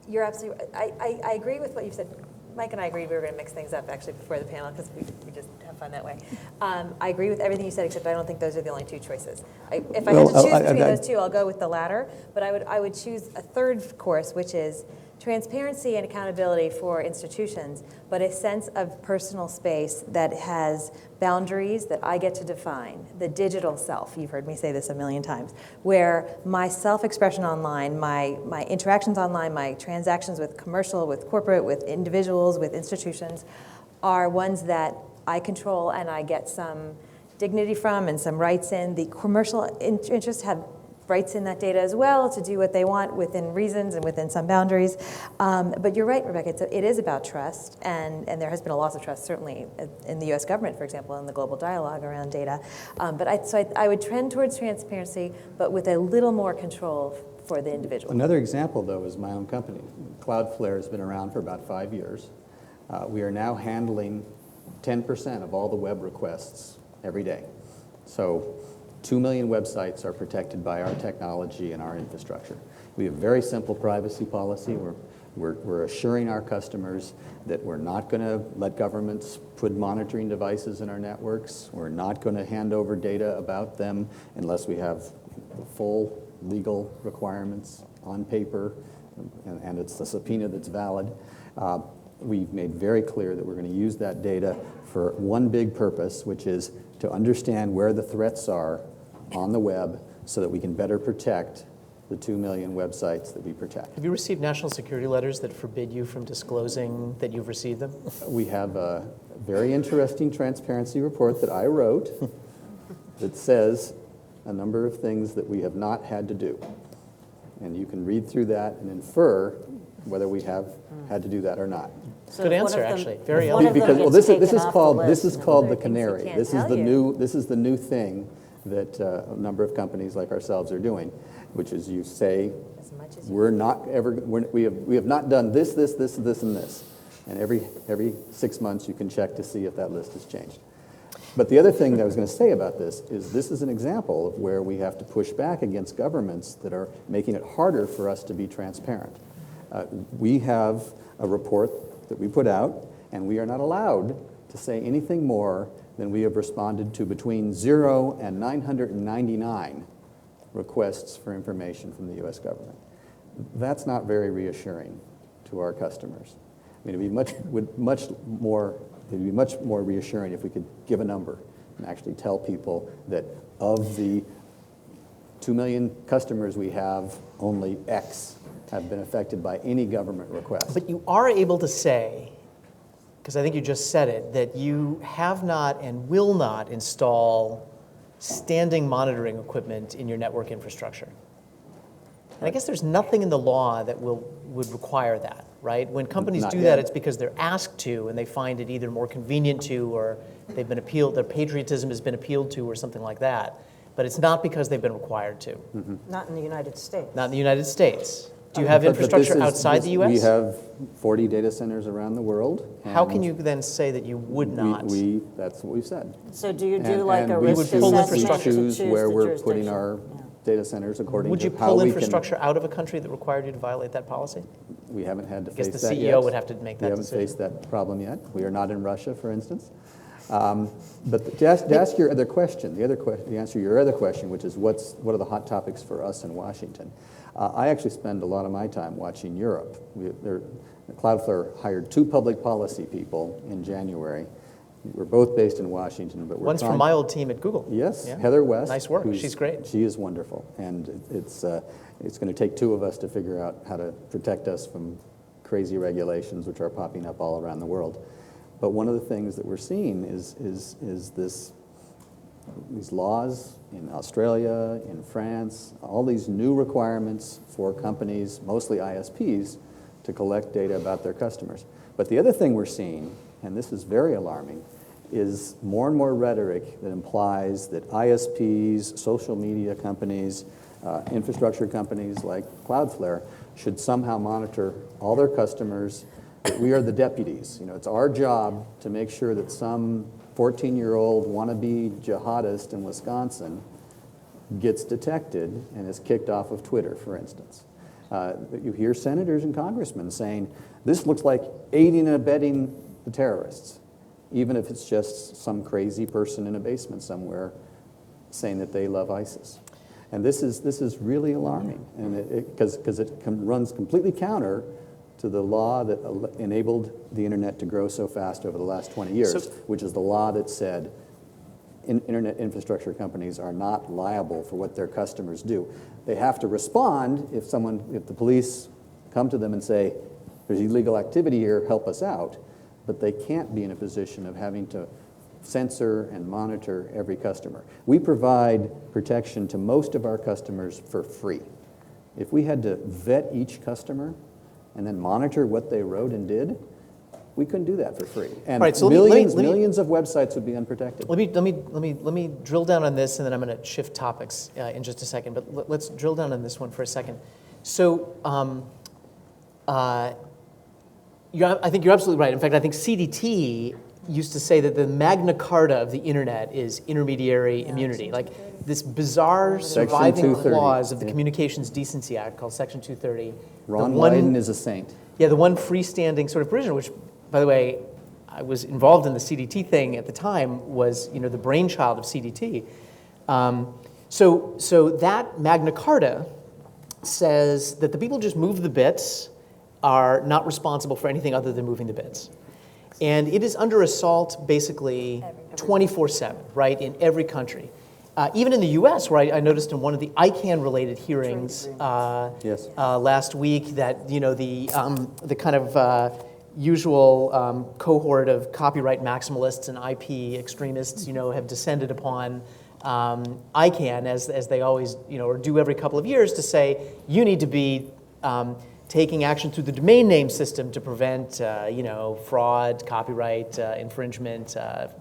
You're absolutely right. I agree with what you said. Mike and I agreed we were going to mix things up actually before the panel because we just have fun that way. I agree with everything you said, except I don't think those are the only two choices. If I had to choose between those two, I'll go with the latter. But I would choose a third course, which is transparency and accountability for institutions, but a sense of personal space that has boundaries that I get to define. The digital self, you've heard me say this a million times, where my self-expression online, my interactions online, my transactions with commercial, with corporate, with individuals, with institutions, are ones that I control and I get some dignity from and some rights in. The commercial interests have rights in that data as well to do what they want within reasons and within some boundaries. But you're right, Rebecca, it is about trust, and there has been a loss of trust, certainly in the US government, for example, in the global dialogue around data. But I would trend towards transparency, but with a little more control for the individual. Another example, though, is my own company. CloudFlare has been around for about 5 years. We are now handling 10% of all the web requests every day. So 2 million websites are protected by our technology and our infrastructure. We have a very simple privacy policy. We're assuring our customers that we're not going to let governments put monitoring devices in our networks. We're not going to hand over data about them unless we have the full legal requirements on paper, and it's the subpoena that's valid. We've made very clear that we're going to use that data for one big purpose, which is to understand where the threats are on the web so that we can better protect the 2 million websites that we protect. Have you received national security letters that forbid you from disclosing that you've received them? We have a very interesting transparency report that I wrote that says a number of things that we have not had to do. And you can read through that and infer whether we have had to do that or not. So Good if one answer, of them- actually. Very if one of them Because, well, gets this is taken off the called, list, this is no. called the Other things we canary. can't This is tell the you. this is the new thing that a number of companies like ourselves are doing, which is you say, As much as you we're not ever, we have not done this, and this. And every 6 months you can check to see if that list has changed. But the other thing that I was going to say about this is an example of where we have to push back against governments that are making it harder for us to be transparent. We have a report that we put out, and we are not allowed to say anything more than we have responded to between 0 and 999 requests for information from the U.S. government. That's not very reassuring to our customers. I mean, it'd be much more reassuring if we could give a number and actually tell people that of the 2 million customers we have, only X have been affected by any government request. But you are able to say, because I think you just said it, that you have not and will not install standing monitoring equipment in your network infrastructure. And I guess there's nothing in the law that would require that, right? When companies Not do yet. that, it's because they're asked to, and they find it either more convenient to, or they've been appealed, their patriotism has been appealed to, or something like that. But it's not because they've been required to. Not in the United States. Not in the United States. Do you have But this infrastructure is- outside the U.S.? We have 40 data centers around the world. How can and you then say that you would not? That's what we've said. So do you do And- like and a we risk would pull assessment to infrastructure. choose choose where the we're putting jurisdiction? our Yeah. data centers according Would to you how pull we infrastructure out of a country that required you to violate that policy? can. We haven't had to I guess face the that CEO yet. would have to make that We haven't decision. faced that problem yet. We are not in Russia, for instance. But to ask your other question, the answer to your other question, which is what are the hot topics for us in Washington? I actually spend a lot of my time watching Europe. Cloudflare hired 2 public policy people in January. We're both based in Washington, but we're One's from trying- my old team at Google. Yes, Yeah. Heather West. Nice work. who's- She's great. She is wonderful, and it's going to take 2 of us to figure out how to protect us from crazy regulations which are popping up all around the world. But one of the things that we're seeing is these laws in Australia, in France, all these new requirements for companies, mostly ISPs, to collect data about their customers. But the other thing we're seeing, and this is very alarming, is more and more rhetoric that implies that ISPs, social media companies, infrastructure companies like Cloudflare should somehow monitor all their customers, that we are the deputies. You know, it's our job to make sure that some 14-year-old wannabe jihadist in Wisconsin gets detected and is kicked off of Twitter, for instance. You hear senators and congressmen saying, this looks like aiding and abetting the terrorists, even if it's just some crazy person in a basement somewhere saying that they love ISIS. And this is really alarming, and because it runs completely counter to the law that enabled the internet to grow so fast over the last 20 years, which is the law that said internet infrastructure companies are not liable for what their customers do. They have to respond if the police come to them and say, there's illegal activity here, help us out, but they can't be in a position of having to censor and monitor every customer. We provide protection to most of our customers for free. If we had to vet each customer and then monitor what they wrote and did, we couldn't do that for free. And Right, so millions of websites would be unprotected. Let me drill down on this, and then I'm going to shift topics in just a second. But let's drill down on this one for a second. So, I think you're absolutely right. In fact, I think CDT used to say that the Magna Carta of the internet is intermediary immunity, like this bizarre Section surviving 230, clause of the yeah. Communications Decency Act called Section 230. Ron the one- Wyden is a saint. Yeah, the one freestanding sort of provision, which, by the way, I was involved in the CDT thing at the time, was the brainchild of CDT. So that Magna Carta says that the people who just move the bits are not responsible for anything other than moving the bits. And it is under assault basically 24/7, right, in every country. Even in the U.S., where I noticed in one of the ICANN-related hearings Yes. last week that the kind of usual cohort of copyright maximalists and IP extremists, have descended upon ICANN, as they always, or do every couple of years, to say you need to be taking action through the domain name system to prevent, fraud, copyright infringement,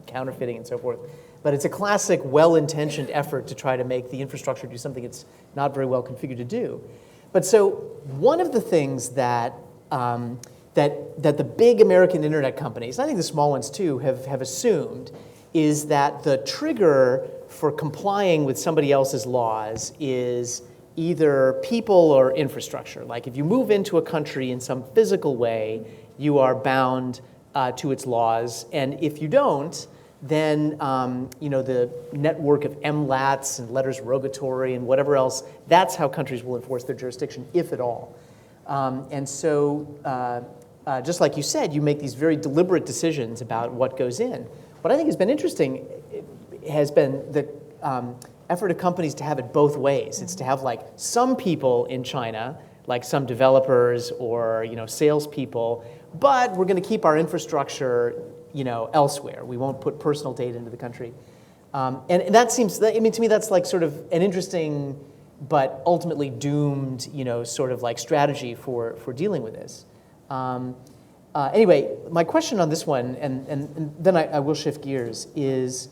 counterfeiting, and so forth. But it's a classic, well-intentioned effort to try to make the infrastructure do something it's not very well configured to do. But so one of the things that that the big American internet companies, I think the small ones too, have assumed is that the trigger for complying with somebody else's laws is either people or infrastructure. Like if you move into a country in some physical way, you are bound to its laws, and if you don't, then the network of MLATs and letters rogatory and whatever else, that's how countries will enforce their jurisdiction, if at all. And so, just like you said, you make these very deliberate decisions about what goes in. What I think has been interesting has been the effort of companies to have it both ways. It's to have like some people in China, like some developers or salespeople, but we're going to keep our infrastructure elsewhere. We won't put personal data into the country. And that seems, to me that's like sort of an interesting but ultimately doomed, sort of like strategy for dealing with this. Anyway, my question on this one, and then I will shift gears, is,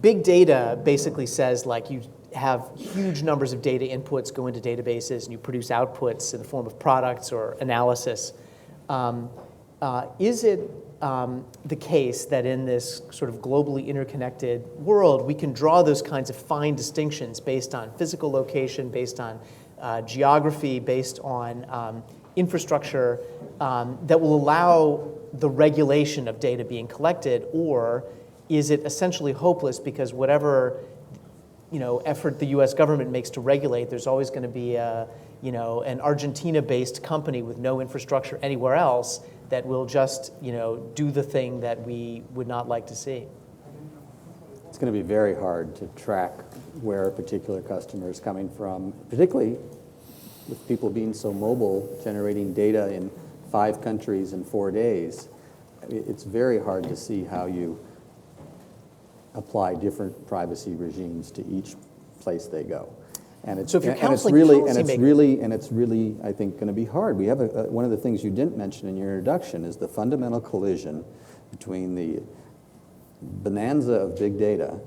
big data basically says like you have huge numbers of data inputs go into databases and you produce outputs in the form of products or analysis. Is it the case that in this sort of globally interconnected world, we can draw those kinds of fine distinctions based on physical location, based on geography, based on infrastructure that will allow the regulation of data being collected, or is it essentially hopeless because whatever effort the U.S. government makes to regulate, there's always going to be an Argentina-based company with no infrastructure anywhere else that will just do the thing that we would not like to see? It's going to be very hard to track where a particular customer is coming from, particularly with people being so mobile, generating data in 5 countries in 4 days. It's very hard to see how you apply different privacy regimes to each place they go. And it's, so if you're and counseling it's really, I think, going to be hard. We have one of the things you didn't mention in your introduction is the fundamental collision between the bonanza of big data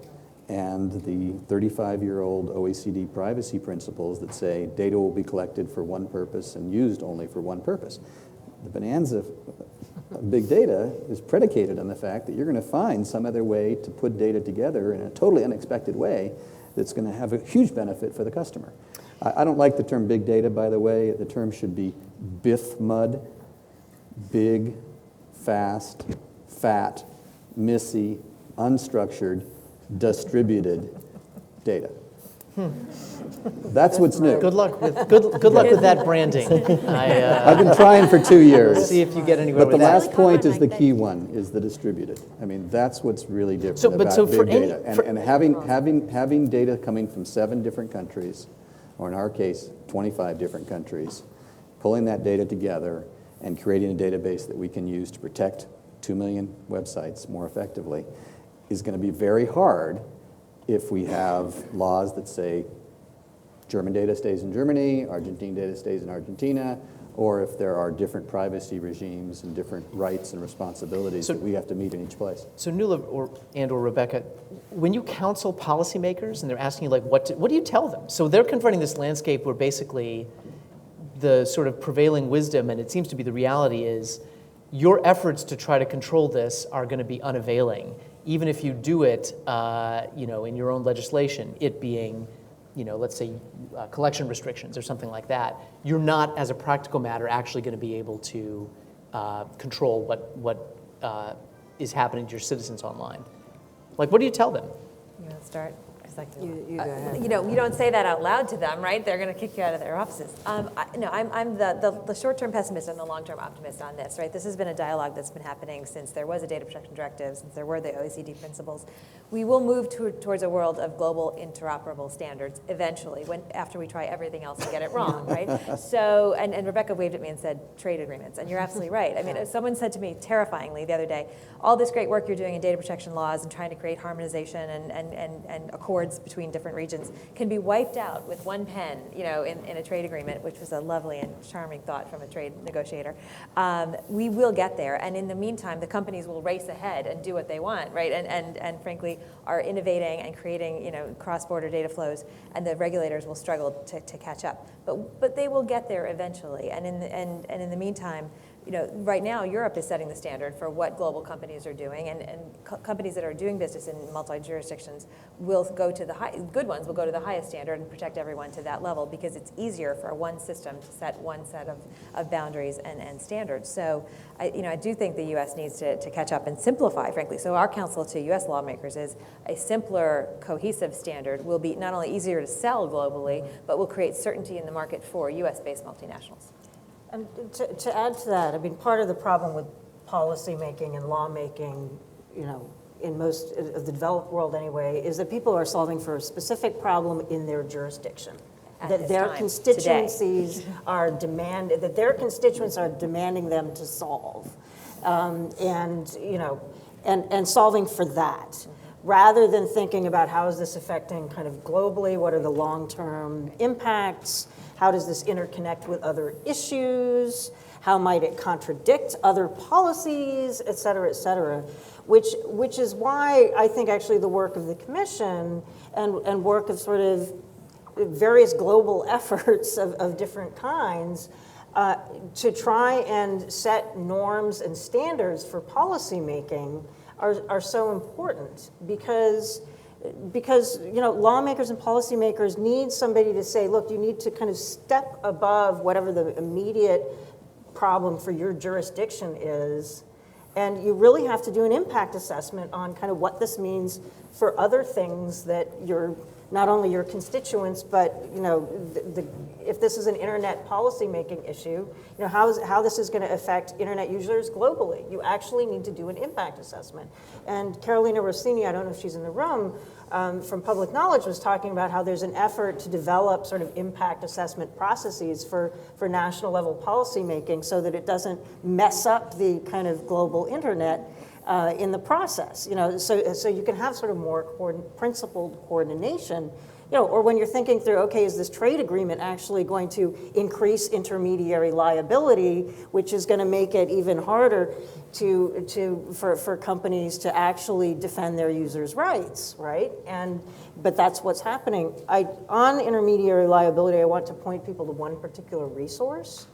and the 35-year-old OECD privacy principles that say data will be collected for one purpose and used only for one purpose. The bonanza of big data is predicated on the fact that you're going to find some other way to put data together in a totally unexpected way that's going to have a huge benefit for the customer. I don't like the term big data, by the way. The term should be BIF-MUD, big, fast, fat, messy, unstructured, distributed data. That's what's new. Good luck with that branding. I've been trying for 2 years. See if you get anywhere But the with that. last point is the key one, is the distributed. I mean, that's what's really different about big data. And having data coming from 7 different countries, or in our case, 25 different countries, pulling that data together and creating a database that we can use to protect 2 million websites more effectively is going to be very hard if we have laws that say German data stays in Germany, Argentine data stays in Argentina, or if there are different privacy regimes and different rights and responsibilities that we have to meet in each place. So Nuala or Rebecca, when you counsel policymakers and they're asking you, like, what do you tell them? So they're confronting this landscape where basically the sort of prevailing wisdom, and it seems to be the reality, is your efforts to try to control this are going to be unavailing, even if you do it, in your own legislation, it being, let's say, collection restrictions or something like that. You're not, as a practical matter, actually going to be able to control what is happening to your citizens online. Like, what do you tell them? You want to start? Because perspective. You don't say that out loud to them, right? They're going to kick you out of their offices. I'm the short-term pessimist and the long-term optimist on this, right? This has been a dialogue that's been happening since there was a data protection directive, since there were the OECD principles. We will move towards a world of global interoperable standards eventually, after we try everything else and get it wrong, right? So, and Rebecca waved at me and said trade agreements, and you're absolutely right. I mean, someone said to me terrifyingly the other day, all this great work you're doing in data protection laws and trying to create harmonization and accords between different regions can be wiped out with one pen, in a trade agreement, which was a lovely and charming thought from a trade negotiator. We will get there, and in the meantime, the companies will race ahead and do what they want, right? And frankly, are innovating and creating, cross-border data flows, and the regulators will struggle to catch up. But they will get there eventually, and in the meantime, right now Europe is setting the standard for what global companies are doing, and companies that are doing business in multi-jurisdictions will go to good ones will go to the highest standard and protect everyone to that level, because it's easier for one system to set one set of boundaries and standards. So I do think the U.S. needs to catch up and simplify, frankly. So our counsel to U.S. lawmakers is a simpler, cohesive standard will be not only easier to sell globally, but will create certainty in the market for U.S.-based multinationals. And to add to that, I mean, part of the problem with policymaking and lawmaking, in most of the developed world anyway, is that people are solving for a specific problem in their jurisdiction. That their constituencies are demanding them to solve, and solving for that, rather than thinking about how is this affecting kind of globally, what are the long-term impacts, how does this interconnect with other issues, how might it contradict other policies, et cetera, which is why I think actually the work of the Commission and work of sort of various global efforts of different kinds to try and set norms and standards for policymaking are so important, because lawmakers and policymakers need somebody to say, look, you need to kind of step above whatever the immediate problem for your jurisdiction is, and you really have to do an impact assessment on kind of what this means for other things that not only your constituents, but if this is an internet policymaking issue, how this is going to affect internet users globally. You actually need to do an impact assessment. And Carolina Rossini, I don't know if she's in the room, from Public Knowledge was talking about how there's an effort to develop sort of impact assessment processes for national level policymaking so that it doesn't mess up the kind of global internet in the process, so you can have sort of more principled coordination, or when you're thinking through, okay, is this trade agreement actually going to increase intermediary liability, which is going to make it even harder for companies to actually defend their users' rights, right? But that's what's happening. On intermediary liability, I want to point people to one particular resource.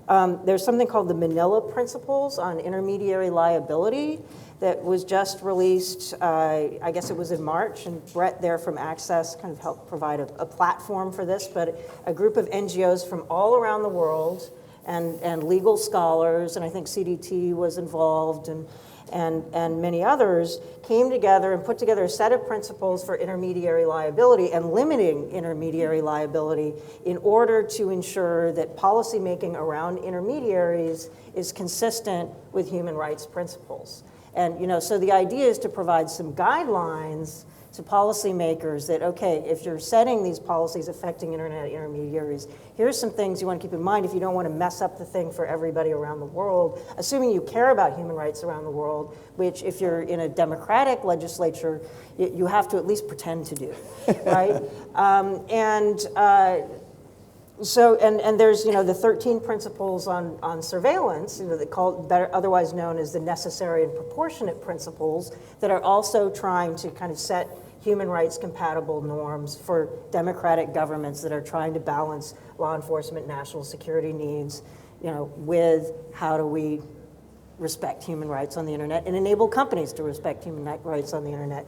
There's something called the Manila Principles on Intermediary Liability that was just released, I guess it was in March, and Brett there from Access kind of helped provide a platform for this, but a group of NGOs from all around the world and legal scholars, and I think CDT was involved, and many others came together and put together a set of principles for intermediary liability and limiting intermediary liability in order to ensure that policymaking around intermediaries is consistent with human rights principles. And so the idea is to provide some guidelines to policymakers that, okay, if you're setting these policies affecting internet intermediaries, here's some things you want to keep in mind if you don't want to mess up the thing for everybody around the world, assuming you care about human rights around the world, which if you're in a democratic legislature, you have to at least pretend to do, right? So there's the 13 principles on surveillance, otherwise known as the necessary and proportionate principles, that are also trying to kind of set human rights compatible norms for democratic governments that are trying to balance law enforcement, national security needs, with how do we respect human rights on the internet and enable companies to respect human rights on the internet.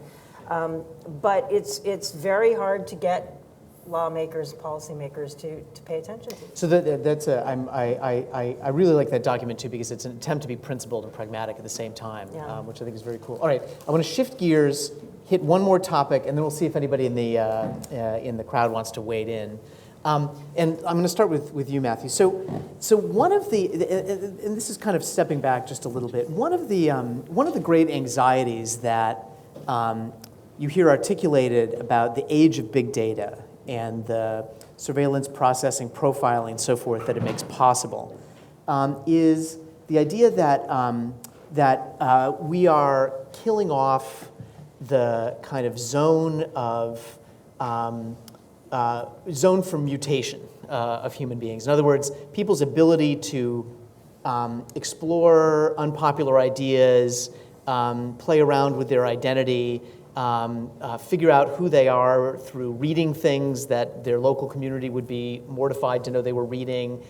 But it's very hard to get lawmakers, policymakers to pay attention to. So I really like that document too, because it's an attempt to be principled and pragmatic at the same time, Yeah. which I think is very cool. All right, I want to shift gears, hit one more topic, and then we'll see if anybody in the crowd wants to wade in. And I'm going to start with you, Matthew. So one of the, and this is kind of stepping back just a little bit. One of the great anxieties that you hear articulated about the age of big data and the surveillance, processing, profiling, so forth that it makes possible, is the idea that we are killing off the kind of zone for mutation of human beings. In other words, people's ability to explore unpopular ideas, play around with their identity, figure out who they are through reading things that their local community would be mortified to know they were reading,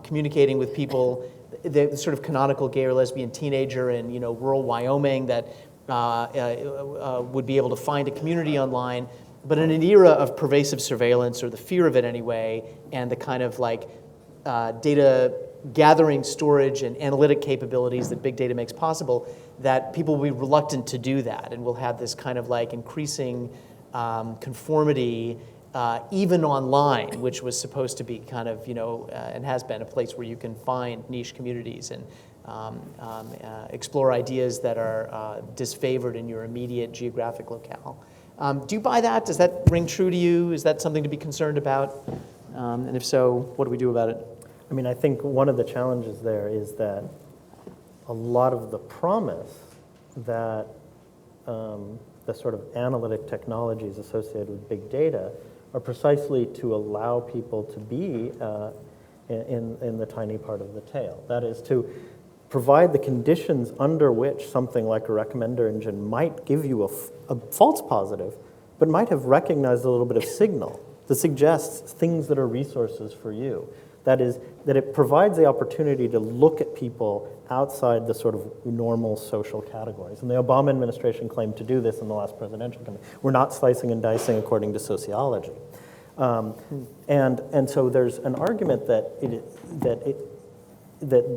communicating with people, the sort of canonical gay or lesbian teenager in rural Wyoming that would be able to find a community online. But in an era of pervasive surveillance, or the fear of it anyway, and the kind of like data gathering, storage, and analytic capabilities that big data makes possible, that people will be reluctant to do that, and we'll have this kind of like increasing conformity even online, which was supposed to be kind of, and has been a place where you can find niche communities and explore ideas that are disfavored in your immediate geographic locale. Do you buy that? Does that ring true to you? Is that something to be concerned about? And if so, what do we do about it? I mean, I think one of the challenges there is that a lot of the promise that the sort of analytic technologies associated with big data are precisely to allow people to be in the tiny part of the tail. That is, to provide the conditions under which something like a recommender engine might give you a false positive, but might have recognized a little bit of signal that suggests things that are resources for you. That is, that it provides the opportunity to look at people outside the sort of normal social categories. And the Obama administration claimed to do this in the last presidential campaign. We're not slicing and dicing according to sociology. And so there's an argument that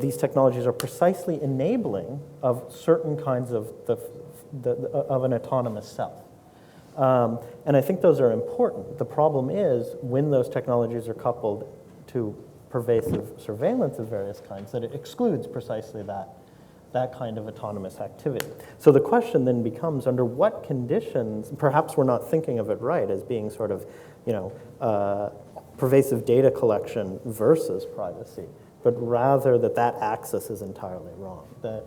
these technologies are precisely enabling of certain kinds of an autonomous self. And I think those are important. The problem is when those technologies are coupled to pervasive surveillance of various kinds, that it excludes precisely that kind of autonomous activity. So the question then becomes, under what conditions, perhaps we're not thinking of it right as being sort of, pervasive data collection versus privacy, but rather that axis is entirely wrong. That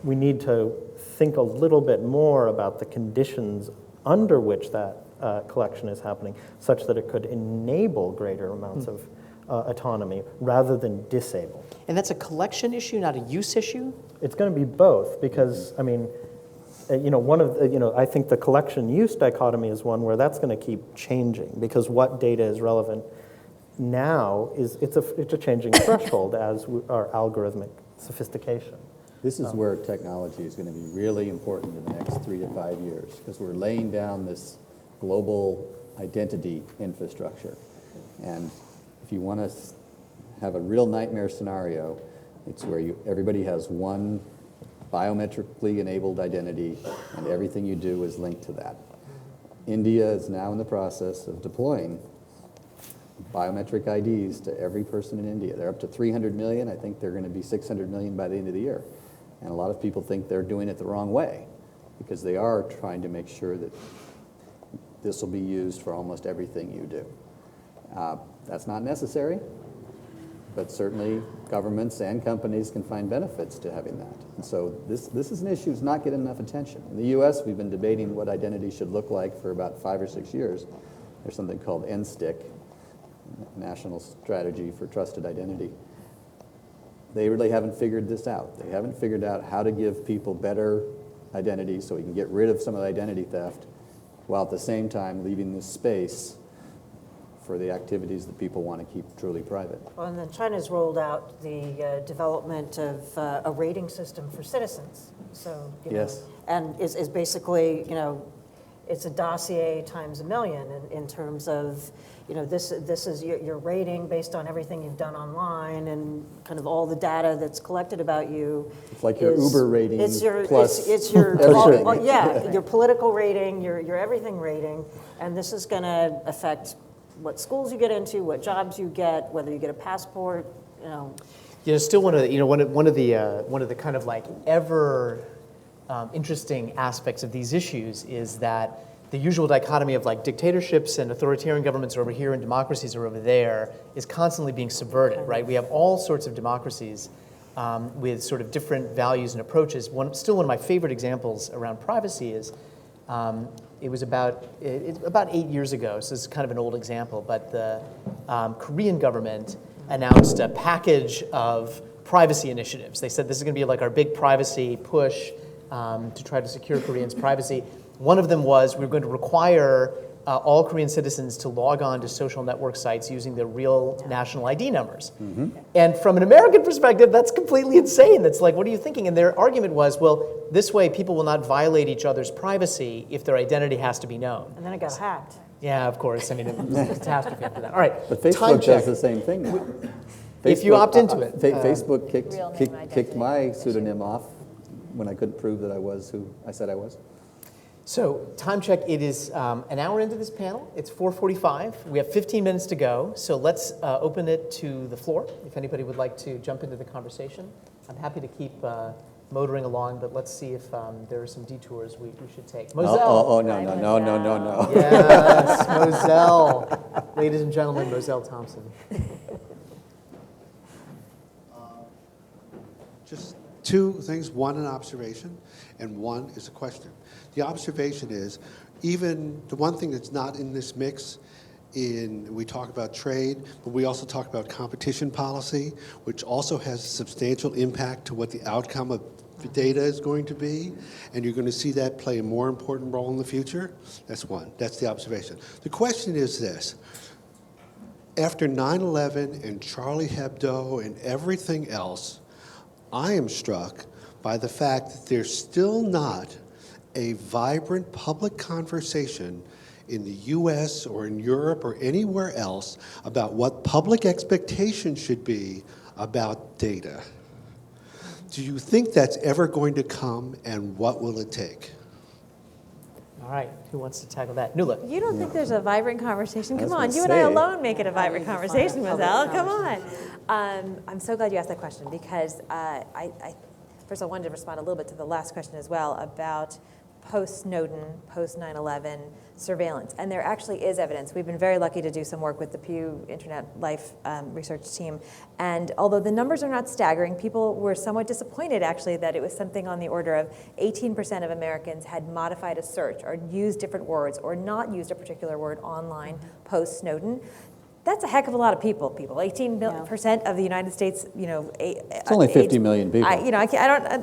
we need to think a little bit more about the conditions under which that collection is happening, such that it could enable greater amounts of autonomy rather than disable. And that's a collection issue, not a use issue? It's going to be both, because, I mean, I think the collection-use dichotomy is one where that's going to keep changing, because what data is relevant now it's a changing threshold as our algorithmic sophistication. This is where technology is going to be really important in the next 3 to 5 years, because we're laying down this global identity infrastructure. And if you want to have a real nightmare scenario, it's where everybody has one biometrically enabled identity, and everything you do is linked to that. India is now in the process of deploying biometric IDs to every person in India. They're up to 300 million. I think they're going to be 600 million by the end of the year. And a lot of people think they're doing it the wrong way, because they are trying to make sure that this will be used for almost everything you do. That's not necessary, but certainly governments and companies can find benefits to having that. And so this is an issue that's not getting enough attention. In the US, we've been debating what identity should look like for about 5 or 6 years. There's something called NSTIC, National Strategy for Trusted Identity. They really haven't figured this out. They haven't figured out how to give people better identity so we can get rid of some of the identity theft, while at the same time leaving this space for the activities that people want to keep truly private. Well, and then China's rolled out the development of a rating system for citizens. So, Yes. And is basically, it's a dossier times a million in terms of, this is your rating based on everything you've done online and kind of all the data that's collected about you. It's like your Uber rating plus it's your everything. your political rating, your everything rating, and this is going to affect what schools you get into, what jobs you get, whether you get a passport, Still one of the kind of like ever interesting aspects of these issues is that the usual dichotomy of like dictatorships and authoritarian governments are over here and democracies are over there is constantly being subverted, right? We have all sorts of democracies with sort of different values and approaches. Still one of my favorite examples around privacy is, it was about 8 years ago, so this is kind of an old example, but the Korean government announced a package of privacy initiatives. They said this is going to be like our big privacy push to try to secure Koreans' privacy. One of them was we're going to require all Korean citizens to log on to social network sites using their real national ID numbers. Mm-hmm. And from an American perspective, that's completely insane. That's like, what are you thinking? And their argument was, well, this way people will not violate each other's privacy if their identity has to be known. And then it got hacked. Yeah, of course. I mean, it was a catastrophe after that. All right. But Facebook does the same thing now. If you opt into it. Facebook kicked my pseudonym off when I couldn't prove that I was who I said I was. So, time check, it is an hour into this panel. It's 4:45. We have 15 minutes to go. So let's open it to the floor. If anybody would like to jump into the conversation. I'm happy to keep motoring along, but let's see if there are some detours we should take. Moselle. No. Yes, Moselle. Ladies and gentlemen, Moselle Thompson. Just two things, one an observation and one is a question. The observation is, even the one thing that's not in this mix, we talk about trade, but we also talk about competition policy, which also has substantial impact to what the outcome of the data is going to be, and you're going to see that play a more important role in the future. That's one. That's the observation. The question is this. After 9/11 and Charlie Hebdo and everything else, I am struck by the fact that there's still not a vibrant public conversation in the US or in Europe or anywhere else about what public expectations should be about data. Do you think that's ever going to come, and what will it take? All right, who wants to tackle that? Nuala. You don't think there's a vibrant conversation? Come on, gonna you and I say. alone make it a vibrant conversation, Moselle. Come on. I'm so glad you asked that question because first I wanted to respond a little bit to the last question as well about post-Snowden, post-9/11 surveillance. And there actually is evidence. We've been very lucky to do some work with the Pew Internet Life research team. And although the numbers are not staggering, people were somewhat disappointed actually that it was something on the order of 18% of Americans had modified a search or used different words or not used a particular word online post-Snowden. That's a heck of a lot of people. 18% of the United States, It's only 50 million people.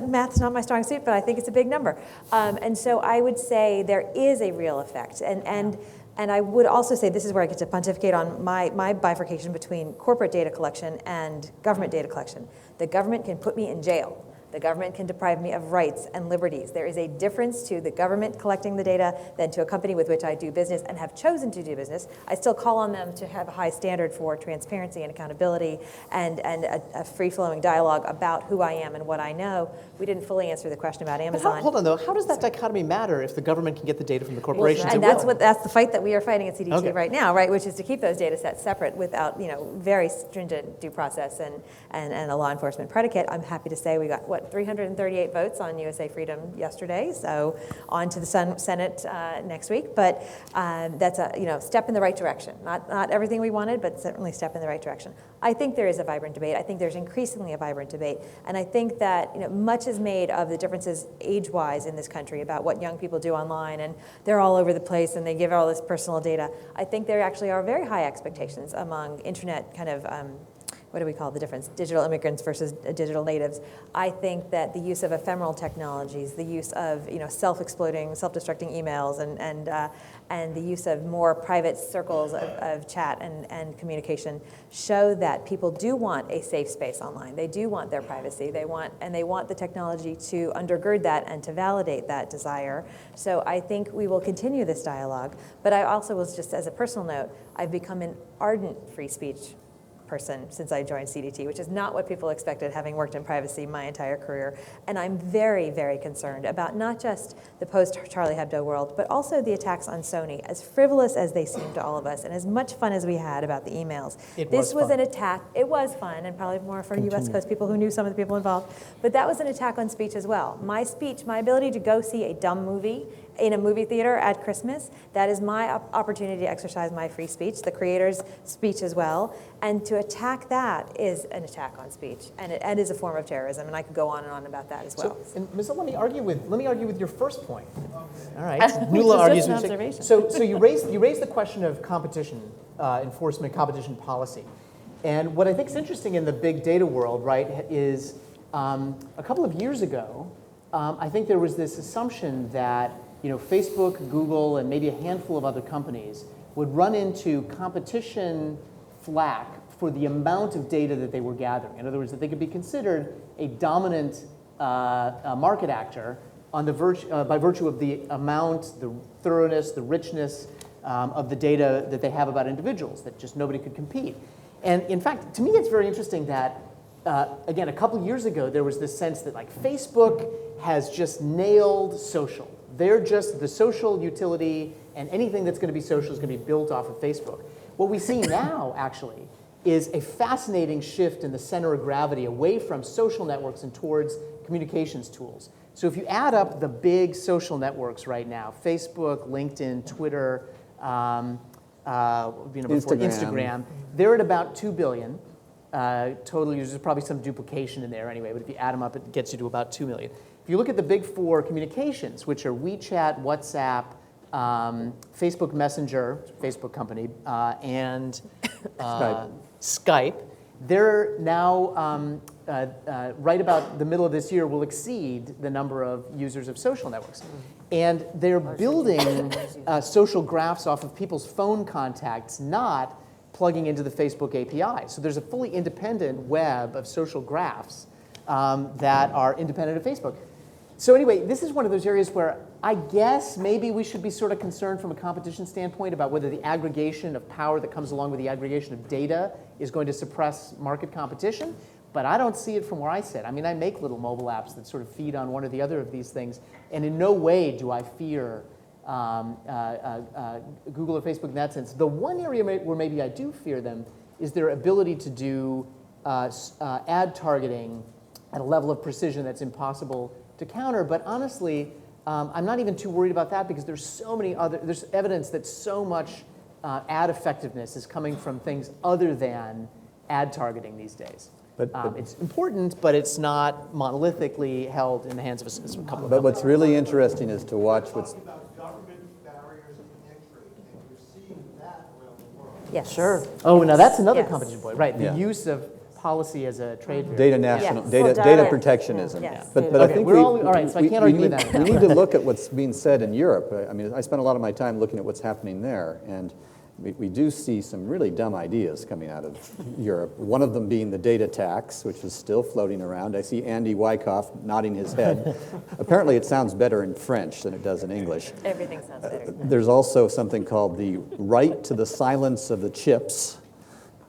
Math's not my strong suit, but I think it's a big number. And so I would say there is a real effect. And I would also say, this is where I get to pontificate on my bifurcation between corporate data collection and government data collection. The government can put me in jail. The government can deprive me of rights and liberties. There is a difference to the government collecting the data than to a company with which I do business and have chosen to do business. I still call on them to have a high standard for transparency and accountability and a free-flowing dialogue about who I am and what I know. We didn't fully answer the question about Amazon. Hold on, though. How does that dichotomy matter if the government can get the data from the corporations? And that's the fight that we are fighting at CDT right now, right? Which is to keep those data sets separate without, very stringent due process and a law enforcement predicate. I'm happy to say we got 338 votes on USA Freedom yesterday, so on to the Senate next week. But that's a step in the right direction. Not everything we wanted, but certainly a step in the right direction. I think there is a vibrant debate. I think there's increasingly a vibrant debate, and I think that much is made of the differences age-wise in this country about what young people do online, and they're all over the place and they give all this personal data. I think there actually are very high expectations among internet kind of what do we call the difference? Digital immigrants versus digital natives. I think that the use of ephemeral technologies, the use of self-exploding, self-destructing emails, and the use of more private circles of chat and communication show that people do want a safe space online. They do want their privacy. They want the technology to undergird that and to validate that desire. So I think we will continue this dialogue. But I also was just, as a personal note, I've become an ardent free speech person since I joined CDT, which is not what people expected, having worked in privacy my entire career. And I'm very, very concerned about not just the post-Charlie Hebdo world, but also the attacks on Sony, as frivolous as they seem to all of us, and as much fun as we had about the emails. This was an attack. It was fun, and probably more for you West Coast people who knew some of the people involved. But that was an attack on speech as well. My speech, my ability to go see a dumb movie in a movie theater at Christmas, that is my opportunity to exercise my free speech, the creator's speech as well. And to attack that is an attack on speech, and it is a form of terrorism. And I could go on and on about that as well. So, and Ms. let me argue with your first point. All right, Which Nuala is argues. just an observation. So you raised the question of competition enforcement, competition policy, and what I think is interesting in the big data world, right, is a couple of years ago, I think there was this assumption that Facebook, Google, and maybe a handful of other companies would run into competition flack for the amount of data that they were gathering. In other words, that they could be considered a dominant market actor on the by virtue of the amount, the thoroughness, the richness of the data that they have about individuals, that just nobody could compete. And in fact, to me, it's very interesting that, again, a couple years ago, there was this sense that Facebook has just nailed social. They're just the social utility, and anything that's going to be social is going to be built off of Facebook. What we see now, actually, is a fascinating shift in the center of gravity away from social networks and towards communications tools. So if you add up the big social networks right now, Facebook, LinkedIn, Twitter, Instagram, they're at about 2 billion total users. There's probably some duplication in there anyway, but if you add them up, it gets you to about 2 million. If you look at the big four communications, which are WeChat, WhatsApp, Facebook Messenger, Facebook company, and Skype, they're now, right about the middle of this year, will exceed the number of users of social networks. And they're building social graphs off of people's phone contacts, not plugging into the Facebook API. So there's a fully independent web of social graphs that are independent of Facebook. So anyway, this is one of those areas where I guess maybe we should be sort of concerned from a competition standpoint about whether the aggregation of power that comes along with the aggregation of data is going to suppress market competition. But I don't see it from where I sit. I mean, I make little mobile apps that sort of feed on one or the other of these things, and in no way do I fear Google or Facebook in that sense. The one area where maybe I do fear them is their ability to do ad targeting at a level of precision that's impossible to counter. But honestly, I'm not even too worried about that because there's evidence that so much ad effectiveness is coming from things other than ad targeting these days. But it's important, but it's not monolithically held in the hands of a couple of companies. But what's really interesting is to watch what's... about government barriers of entry, and you're seeing that around the world. Yes. Sure. Oh, now that's another Yes. competition point, right? The Yeah. use of policy as a trade barrier. Data protectionism. Yes. But Okay, I think all right, so I can't argue with that. We need to look at what's being said in Europe. I mean, I spent a lot of my time looking at what's happening there, and we do see some really dumb ideas coming out of Europe. One of them being the data tax, which is still floating around. I see Andy Wyckoff nodding his head. Apparently it sounds better in French than it does in English. Everything sounds better. There's also something called the right to the silence of the chips,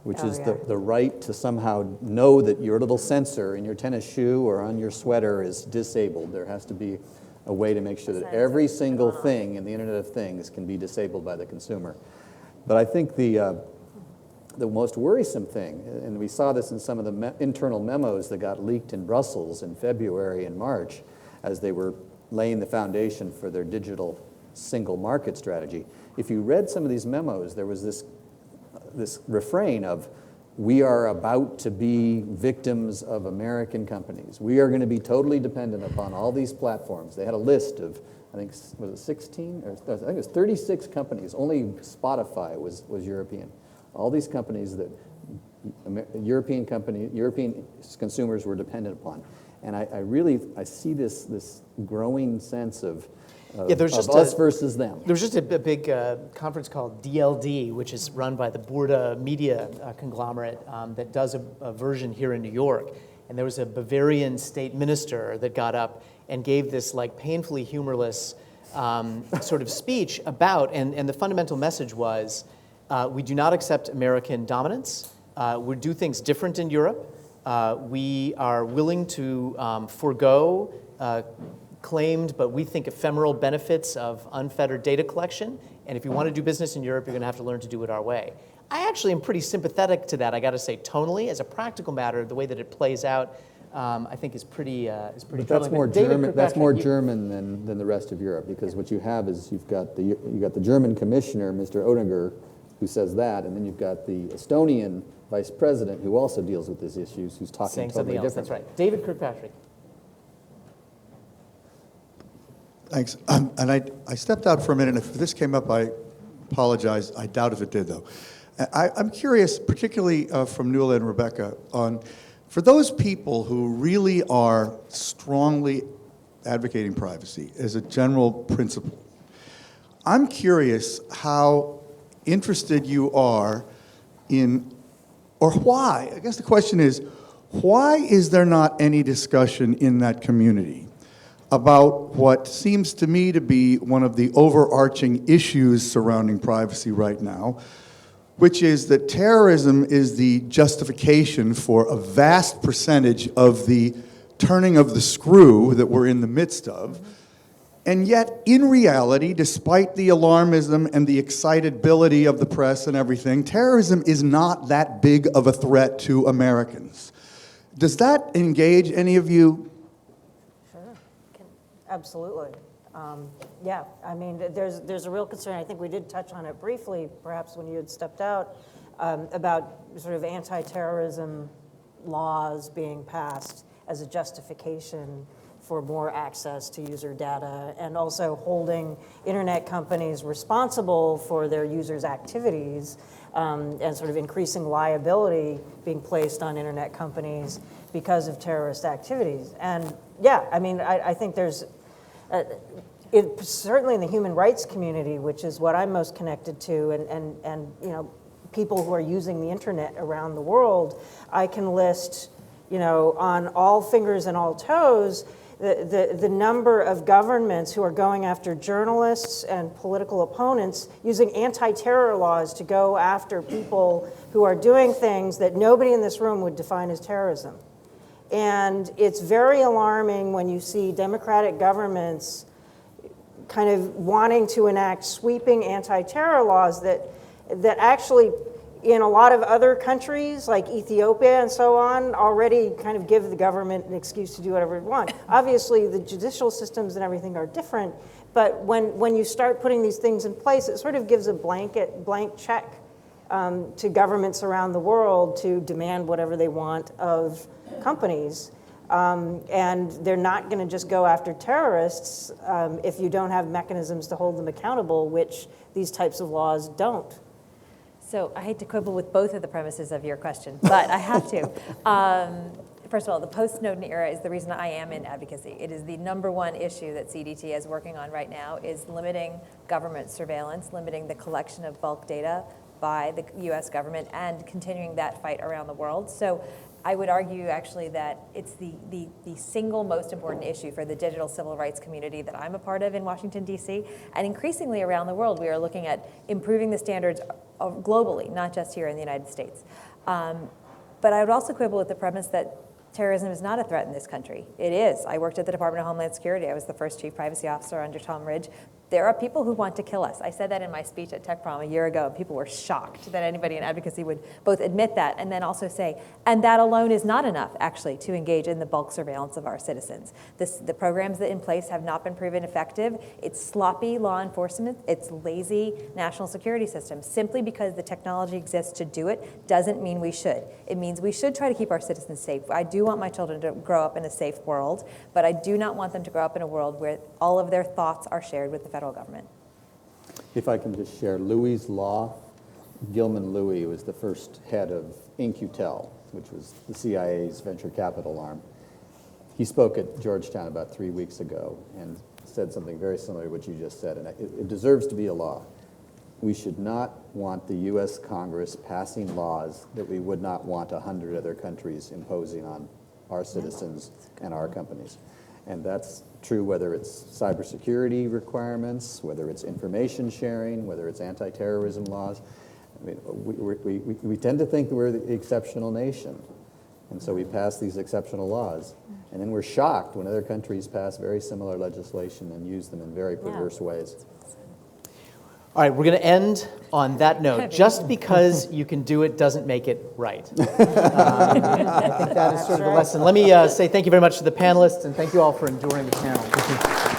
which is the right to somehow know that your little sensor in your tennis shoe or on your sweater is disabled. There has to be a way to make sure that every single thing in the Internet of Things can be disabled by the consumer. But I think the most worrisome thing, and we saw this in some of the internal memos that got leaked in Brussels in February and March as they were laying the foundation for their digital single market strategy. If you read some of these memos, there was this refrain of, we are about to be victims of American companies. We are going to be totally dependent upon all these platforms. They had a list of, I think, was it 16? Or I think it was 36 companies. Only Spotify was European. All these companies that European consumers were dependent upon. And I see this growing sense of us versus them. There was just a big conference called DLD, which is run by the Burda Media conglomerate that does a version here in New York. And there was a Bavarian state minister that got up and gave this like painfully humorless sort of speech about, and the fundamental message was, we do not accept American dominance. We do things different in Europe. We are willing to forego claimed, but we think ephemeral benefits of unfettered data collection. And if you want to do business in Europe, you're going to have to learn to do it our way. I actually am pretty sympathetic to that, I got to say, tonally. As a practical matter, the way that it plays out, I think is pretty troubling. That's more German. That's more German than the rest of Europe, because what you have is you've got the German commissioner, Mr. Oettinger, who says that, and then you've got the Estonian vice president who also deals with these issues, who's talking saying totally something else. different. That's right. David Kirkpatrick. Thanks. And I stepped out for a minute. If this came up, I apologize. I doubt if it did, though. I'm curious, particularly from Nuala and Rebecca, on for those people who really are strongly advocating privacy as a general principle, I'm curious how interested you are in, or why, I guess the question is, why is there not any discussion in that community about what seems to me to be one of the overarching issues surrounding privacy right now, which is that terrorism is the justification for a vast percentage of the turning of the screw that we're in the midst of. And yet, in reality, despite the alarmism and the excitability of the press and everything, terrorism is not that big of a threat to Americans. Does that engage any of you? Absolutely. Yeah, I mean, there's a real concern. I think we did touch on it briefly, perhaps when you had stepped out, about sort of anti-terrorism laws being passed as a justification for more access to user data, and also holding internet companies responsible for their users' activities, and sort of increasing liability being placed on internet companies because of terrorist activities. And yeah, I mean, I think there's, certainly in the human rights community, which is what I'm most connected to, and you know, people who are using the internet around the world, I can list, you know, on all fingers and all toes, the number of governments who are going after journalists and political opponents using anti-terror laws to go after people who are doing things that nobody in this room would define as terrorism. And it's very alarming when you see democratic governments kind of wanting to enact sweeping anti-terror laws that actually, in a lot of other countries, like Ethiopia and so on, already kind of give the government an excuse to do whatever it wants. Obviously, the judicial systems and everything are different, but when you start putting these things in place, it sort of gives a blank check to governments around the world to demand whatever they want of companies. And they're not going to just go after terrorists if you don't have mechanisms to hold them accountable, which these types of laws don't. So I hate to quibble with both of the premises of your question, but I have to. First of all, the post-Snowden era is the reason I am in advocacy. It is the #1 issue that CDT is working on right now, is limiting government surveillance, limiting the collection of bulk data by the US government, and continuing that fight around the world. So I would argue actually that it's the single most important issue for the digital civil rights community that I'm a part of in Washington, D.C. And increasingly around the world, we are looking at improving the standards globally, not just here in the United States. But I would also quibble with the premise that terrorism is not a threat in this country. It is. I worked at the Department of Homeland Security. I was the first chief privacy officer under Tom Ridge. There are people who want to kill us. I said that in my speech at Tech Prom a year ago, and people were shocked that anybody in advocacy would both admit that and then also say, and that alone is not enough, actually, to engage in the bulk surveillance of our citizens. The programs that are in place have not been proven effective. It's sloppy law enforcement. It's lazy national security systems. Simply because the technology exists to do it doesn't mean we should. It means we should try to keep our citizens safe. I do want my children to grow up in a safe world, but I do not want them to grow up in a world where all of their thoughts are shared with the federal government. If I can just share, Louis' law Gilman Louie was the first head of In-Q-Tel, which was the CIA's venture capital arm. He spoke at Georgetown about 3 weeks ago and said something very similar to what you just said, and it deserves to be a law. We should not want the U.S. Congress passing laws that we would not want 100 other countries imposing on our citizens and our companies. And that's true whether it's cybersecurity requirements, whether it's information sharing, whether it's anti-terrorism laws. I mean, we tend to think we're the exceptional nation. And so we pass these exceptional laws. And then we're shocked when other countries pass very similar legislation and use them in very perverse ways. All right, we're going to end on that note. Just because you can do it doesn't make it right. I think that is sort of the lesson. Let me say thank you very much to the panelists, and thank you all for enduring the panel.